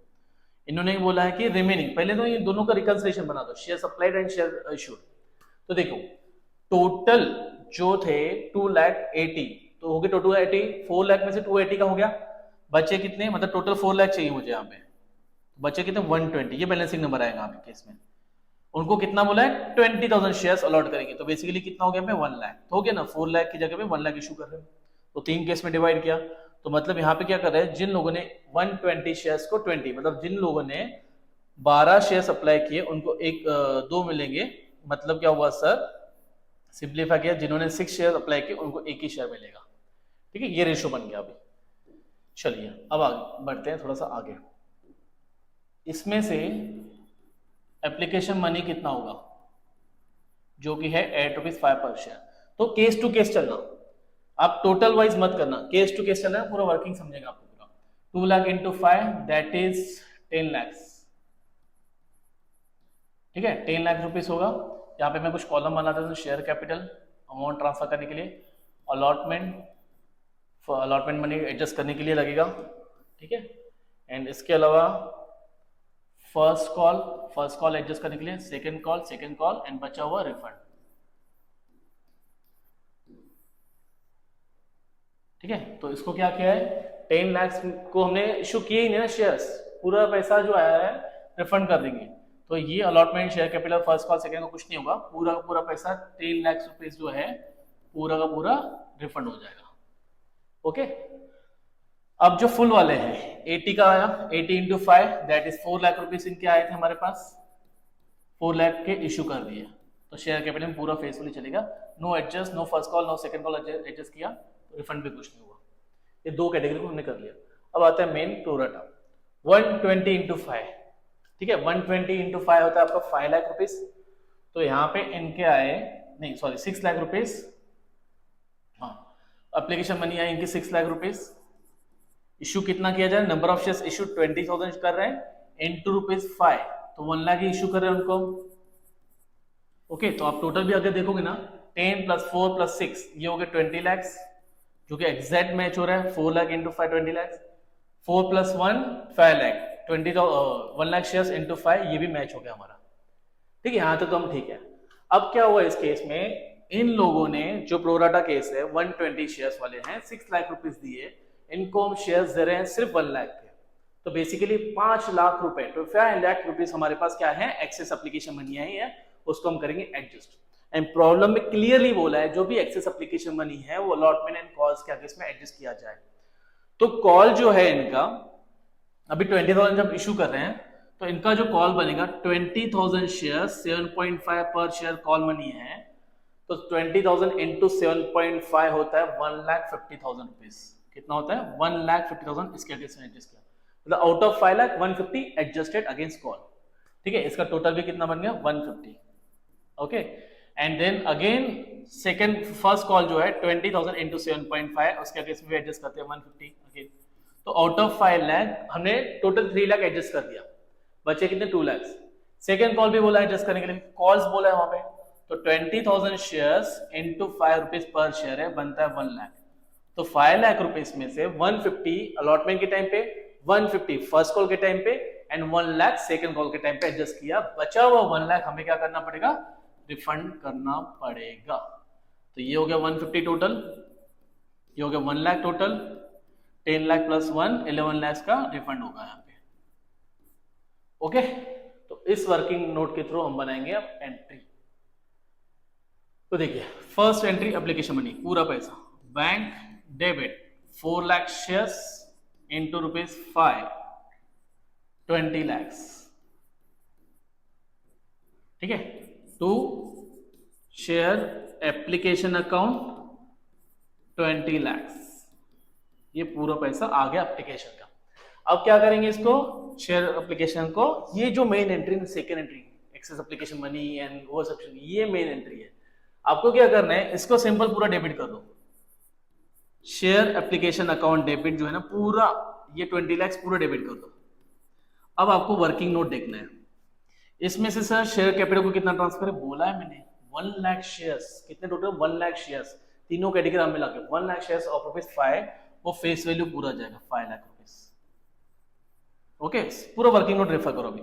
इन्होंने बोला है कि रिमेनिंग, पहले तो ये दोनों का रिकंसिलिएशन बना दो, shares applied and share issued. तो देखो टोटल जो थे 2,80,000, तो हो गए टोटल 80, 4 लाख में से 280 का हो गया, बचे कितने, मतलब टोटल 4 लाख चाहिए मुझे यहाँ पे, बचे कितने 120, ये बैलेंसिंग नंबर आएगा आपके केस में। उनको कितना बोला है, 20,000 शेयर्स अलॉट करेंगे, तो बेसिकली कितना हो गया, 1 लाख, तो हो गया ना, 4 लाख की जगह पे 1 लाख इशू कर रहे हैं, तो 3 केस में डिवाइड किया। तो मतलब यहाँ पे क्या कर रहे हैं, जिन लोगों ने 120 शेयर्स को 20, मतलब जिन लोगों ने 12 शेयर्स अप्लाई किए उनको 2 मिलेंगे मतलब क्या हुआ सर, सिंप्लीफाई किया, जिन्होंने 6 शेयर अप्लाई किए उनको एक ही शेयर मिलेगा। ठीक है, ये रेशियो बन गया अभी। चलिए अब आगे बढ़ते हैं, थोड़ा सा आगे। इसमें से एप्लीकेशन मनी कितना होगा, जो कि है 8 रुपीज 5 पर शेयर। तो केस टू केस चलना, आप टोटल वाइज मत करना, केस टू केस चलना, पूरा वर्किंग समझेगा आपको पूरा। 2 lakh into 5 that is 10 lakhs। ठीक है, 10 लाख रुपीस होगा। यहाँ पे मैं कुछ कॉलम बना देता हूँ, शेयर कैपिटल, अमाउंट ट्रांसफर करने के लिए, अलॉटमेंट मनी एडजस्ट करने के लिए लगेगा। ठीक है, एंड इसके अलावा फर्स्ट कॉल एडजस्ट करने के लिए, सेकंड कॉल एंड बचा हुआ रिफंड। ठीक है, तो इसको क्या किया है, 10 लाख को हमने इशू किए ही नहीं ना शेयर्स, पूरा पैसा जो आया है रिफंड कर देंगे। तो ये allotment, share capital, first call, second को कुछ नहीं होगा, पूरा का पूरा पैसा 10 लाख रुपीस जो है पूरा का पूरा रिफंड हो जाएगा। ओके, अब जो फुल वाले हैं 80 का आया, 80 into 5 that is 4 lakh rupees इनके आए थे हमारे पास, 4 लाख के इशू कर दिए। तो शेयर कैपिटल में पूरा फेसफुली चलेगा, no adjust, no first call, no second call adjust किया तो रिफंड भी कुछ नहीं हुआ। ये दो कैटेगरी को हमने कर लिया। अब आता है मेन प्रोराटा, 120 इंटू 5। ठीक है, 120 इंटू 5 होता है आपका 5 लाख रुपीस। तो यहाँ पे इनके आए, नहीं सॉरी 6 लाख रुपीस, हाँ एप्लीकेशन मनी आई इनकी 6 लाख रुपीस। इशू कितना किया जाए, नंबर ऑफ शेयर्स इशू 20,000 कर रहे हैं इंटू ₹5, तो 1 लाख ही इशू कर रहे हैं उनको। ओके, तो आप टोटल भी अगर देखोगे ना, 10 + 4 + 6 ये हो गए 20 लाख, जो कि एग्जैक्ट मैच हो रहा है। 4 lakh into 5 20 lakh, 4 + 1 5 lakh, 1 lakh shares into 5 ये भी मैच हो गया हमारा। ठीक है, यहाँ तक तो हम ठीक है। अब क्या हुआ इस केस में, इन लोगों ने जो प्रोराटा केस है 120 शेयर्स वाले हैं, 6 लाख रुपीस दिए, इनको हम शेयर्स दे रहे हैं सिर्फ 1 लाख के। तो बेसिकली 5 लाख रुपए, तो 5 लाख रुपीस हमारे पास क्या है, एक्सेस एप्लीकेशन मनी आई है, उसको हम करेंगे एडजस्ट। एंड प्रॉब्लम में क्लियरली बोला है जो भी एक्सेस एप्लीकेशन मनी है वो अलॉटमेंट एंड कॉल्स के आगे इसमें एडजस्ट किया जाए। तो कॉल जो है इनका अभी 20,000 जब इशू कर रहे हैं, तो इनका जो कॉल बनेगा 20,000 शेयर, 7.5 पर शेयर कॉल मनी है। तो 20,000 इंटू 7.5 होता है 1,50,000 रुपीज। कितना होता है, 1,50,000। इसके अगेंस्ट में एडजस्ट किया, मतलब out of 5 lakh 150 adjusted against call. ठीक है, इसका टोटल भी कितना बन गया 150। Okay, and then again second first call जो है 20,000 इंटू 7.5, उसके अगेंस्ट में एडजस्ट करते हैं 150 अगेन। तो आउट ऑफ 5 लाख हमने टोटल 3 लाख एडजस्ट कर दिया, बचे कितने 2 लाख। सेकंड कॉल भी बोला एडजस्ट करने के लिए, कॉल्स बोला है वहां पे। तो 20,000 shares into 5 rupees per share है, बनता है 1 लाख। तो 5 लाख रुपीज में से 150 अलॉटमेंट के टाइम पे, 150 फर्स्ट कॉल के टाइम पे एंड 1 लाख सेकंड कॉल के टाइम पे एडजस्ट किया। बचा हुआ 1 लाख हमें क्या करना पड़ेगा, रिफंड करना पड़ेगा। तो ये हो गया 150 टोटल, ये हो गया 1 लाख टोटल, 10 लाख प्लस 1 11 लाख का रिफंड होगा यहाँ पे। ओके, तो इस वर्किंग नोट के थ्रू हम बनाएंगे अब एंट्री। तो देखिए फर्स्ट एंट्री एप्लीकेशन मनी, पूरा पैसा bank debit 4 lakh shares into ₹5 20 lakhs। ठीक है, to share application account 20 lakhs, ये पूरा पैसा आ गया एप्लीकेशन का। अब क्या करेंगे इसको, शेयर एप्लीकेशन को, ये जो main entry second entry excess application money and वो सेक्शन, ये मेन एंट्री है। आपको क्या करना है, इसको सिंपल पूरा डेबिट कर दो। शेयर एप्लीकेशन अकाउंट डेबिट जो है ना पूरा, ये 20 lakhs पूरा डेबिट कर दो। अब आपको वर्किंग नोट देखना है, इसमें से सर शेयर कैपिटल को कितना ट्रांसफर है, बोला है मैंने 1 लाख शेयर्स। कितने टोटल 1 लाख शेयर्स, तीनों कैटेगरी में लाके 1 लाख शेयर्स ऑफ ₹5, वो फेस वैल्यू पूरा जाएगा 5 लाख रुपीस। ओके, पूरा वर्किंग नोट रेफर करो अभी।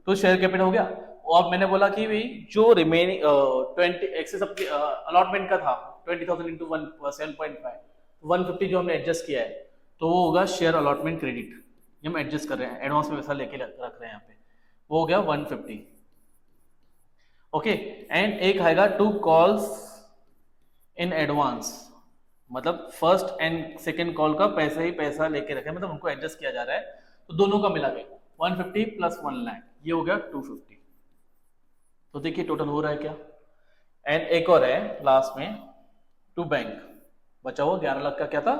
तो शेयर कैपिटल हो गया, और मैंने बोला कि भाई जो रिमेनिंग 20 एक्सेस अलॉटमेंट का था 20,000 इंटू 7.5, 150 जो हमने एडजस्ट किया है, तो वो होगा शेयर अलॉटमेंट क्रेडिट, ये हम एडजस्ट कर रहे हैं, एडवांस में पैसा लेके रख रहे हैं यहाँ पे, वो हो गया 150। ओके, एंड एक आएगा 2 कॉल्स इन एडवांस, मतलब फर्स्ट एंड सेकंड कॉल का पैसा ही पैसा लेके रखे, मतलब उनको एडजस्ट किया जा रहा है। तो दोनों का मिला के 150 + 1 लाख, ये हो गया 250। तो देखिए टोटल हो रहा है क्या। एंड एक और है लास्ट में, टू बैंक, बचा हुआ 11 लाख का क्या था,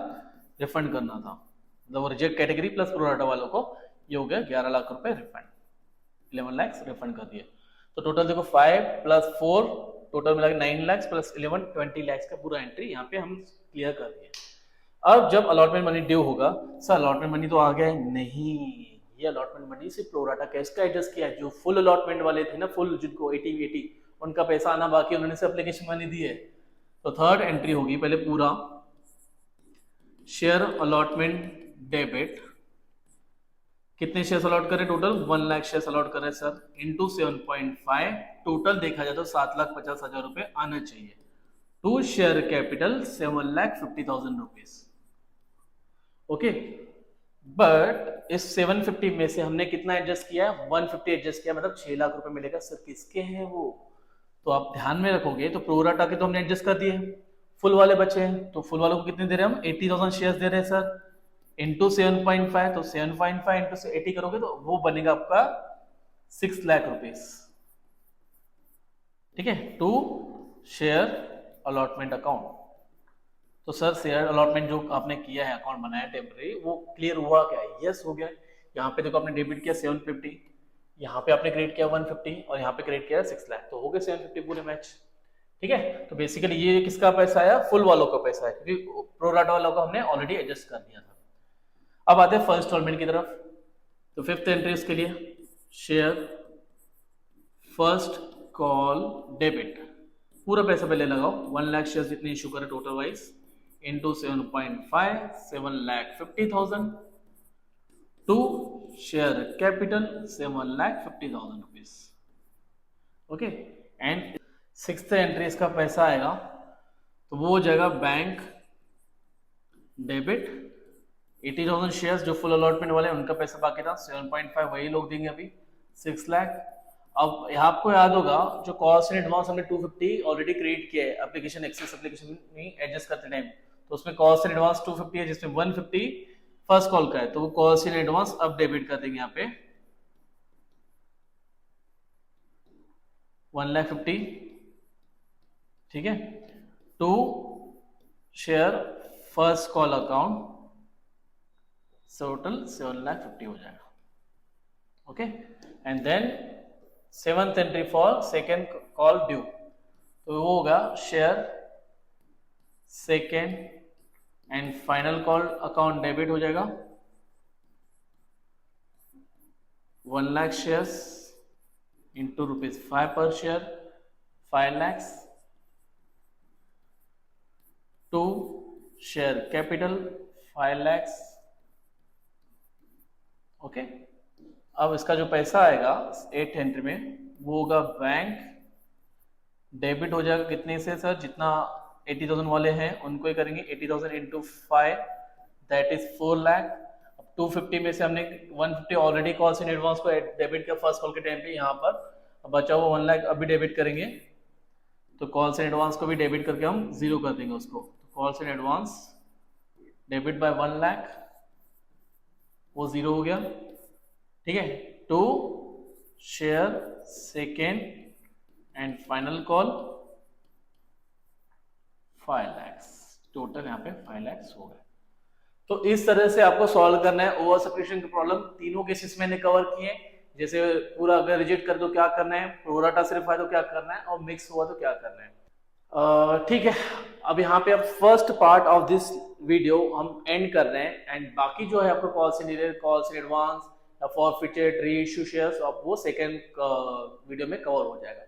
रिफंड करना था। मतलब रिजेक्ट कैटेगरी प्लस प्रोराटा वालों को ये हो गया 11 लाख रुपए रिफंड, 11 लाख रिफंड कर दिए। तो टोटल देखो 5 प्लस 4 टोटल मिला के 9 लाख प्लस 11 20 लाख का पूरा एंट्री यहाँ पे हम क्लियर कर दिए। अब जब अलॉटमेंट मनी ड्यू होगा, सर अलॉटमेंट मनी तो आ गया है, नहीं, ये अलॉटमेंट मनी सिर्फ प्रोराटा कैश का एडजस्ट किया है। जो फुल अलॉटमेंट वाले थे ना, फुल जिनको 80 उनका पैसा आना बाकी, उन्होंने से एप्लीकेशन मनी दी है। तो थर्ड एंट्री होगी पहले पूरा शेयर अलॉटमेंट डेबिट, कितने शेयर अलॉट करें, टोटल 1 लाख शेयर अलॉट करें सर, इंटू 7.5, टोटल देखा जाए तो 7,50,000 रुपए आना चाहिए। To share capital 7,50,000 rupees. Okay, but इस 750 में से हमने कितना एडजस्ट किया, 150 एडजस्ट किया, मतलब 6 लाख रुपए मिलेगा। सर किसके हैं वो, तो आप ध्यान में रखोगे तो प्रोराटा के तो हमने एडजस्ट कर दिए, फुल वाले बचे हैं, तो फुल वालों को कितने दे रहे हैं हम, 80,000 शेयर्स दे रहे हैं सर, इंटू 7.5, तो 7.5 इंटू 80 करोगे तो वो बनेगा आपका 6 लाख रुपीज। ठीक है, टू शेयर अलॉटमेंट अकाउंट। तो सर शेयर अलॉटमेंट जो आपने किया है, अकाउंट बनाया टेम्पररी, वो क्लियर हुआ क्या, यस हो गया। यहाँ पे देखो आपने डेबिट किया 750, यहाँ पे आपने क्रेडिट किया 150 और यहाँ पे क्रेडिट किया 6 लाख, तो हो गए 750 पूरे मैच। ठीक है, तो बेसिकली ये किसका पैसा आया, फुल वालों का पैसा है, क्योंकि प्रोराटा वालों का हमने ऑलरेडी एडजस्ट कर दिया था। अब आते हैं फर्स्ट इंस्टॉलमेंट की तरफ। तो फिफ्थ एंट्री इसके लिए, शेयर फर्स्ट कॉल डेबिट, पूरा पैसा पहले लगाओ, 1 लाख शेयर जितने इशू करे total wise, into 7.5, 7,50,000, to share capital 7,50,000 rupees. Okay, and sixth entry इसका पैसा आएगा तो वो हो जाएगा बैंक डेबिट 80,000 शेयर्स जो फुल अलॉटमेंट वाले उनका पैसा बाकी था 7.5, वही लोग देंगे अभी 6 लाख। अब यहाँ आपको याद होगा जो कॉस्ट इन एडवांस हमने 250 ऑलरेडी क्रिएट किया है एप्लीकेशन, एक्सेस एप्लीकेशन में एडजस्ट करते टाइम, तो उसमें कॉस्ट इन एडवांस 250 है जिसमें 150 फर्स्ट कॉल का है, तो वो कॉस्ट इन एडवांस अब डेबिट कर देंगे यहाँ पे 1,50,000। ठीक है, to share first call account total 7,50,000 हो जाएगा। Okay, and then seventh entry for second call due, तो वो होगा share second and final call account debit हो जाएगा 1 lakh shares into ₹5 per share 5 lakhs, to share capital 5 lakhs। Okay, अब इसका जो पैसा आएगा 8th एंट्री में वो होगा बैंक डेबिट हो जाएगा कितने से सर, जितना 80,000 वाले हैं उनको ही करेंगे 80,000 इंटू 5, दैट इज 4 लाख। अब 250 में से हमने 150 ऑलरेडी कॉल्स इन एडवांस को डेबिट किया फर्स्ट कॉल के टाइम पे यहाँ पर, अब बचा हुआ 1 लाख अभी डेबिट करेंगे, तो कॉल्स इन एडवांस को भी डेबिट करके हम 0 कर देंगे उसको, तो calls in advance debit by 1 lakh वो 0 हो गया। ठीक है, to share second and final call 5 lakhs, total यहाँ पे 5 lakhs हो गए। तो इस तरह से आपको सॉल्व करना है ओवर सब्सक्रिप्शन की प्रॉब्लम। तीनों केसेस मैंने कवर किए, जैसे पूरा अगर रिजेक्ट कर दो क्या करना है, प्रोराटा सिर्फ आए तो क्या करना है, और मिक्स हुआ तो क्या करना है। ठीक है, अब यहाँ पे अब first part of this video हम एंड कर रहे हैं, एंड बाकी जो है आपको कॉल्स इन एडवांस या फॉरफिटेड री इशू शेयर्स, अब वो सेकेंड वीडियो में कवर हो जाएगा।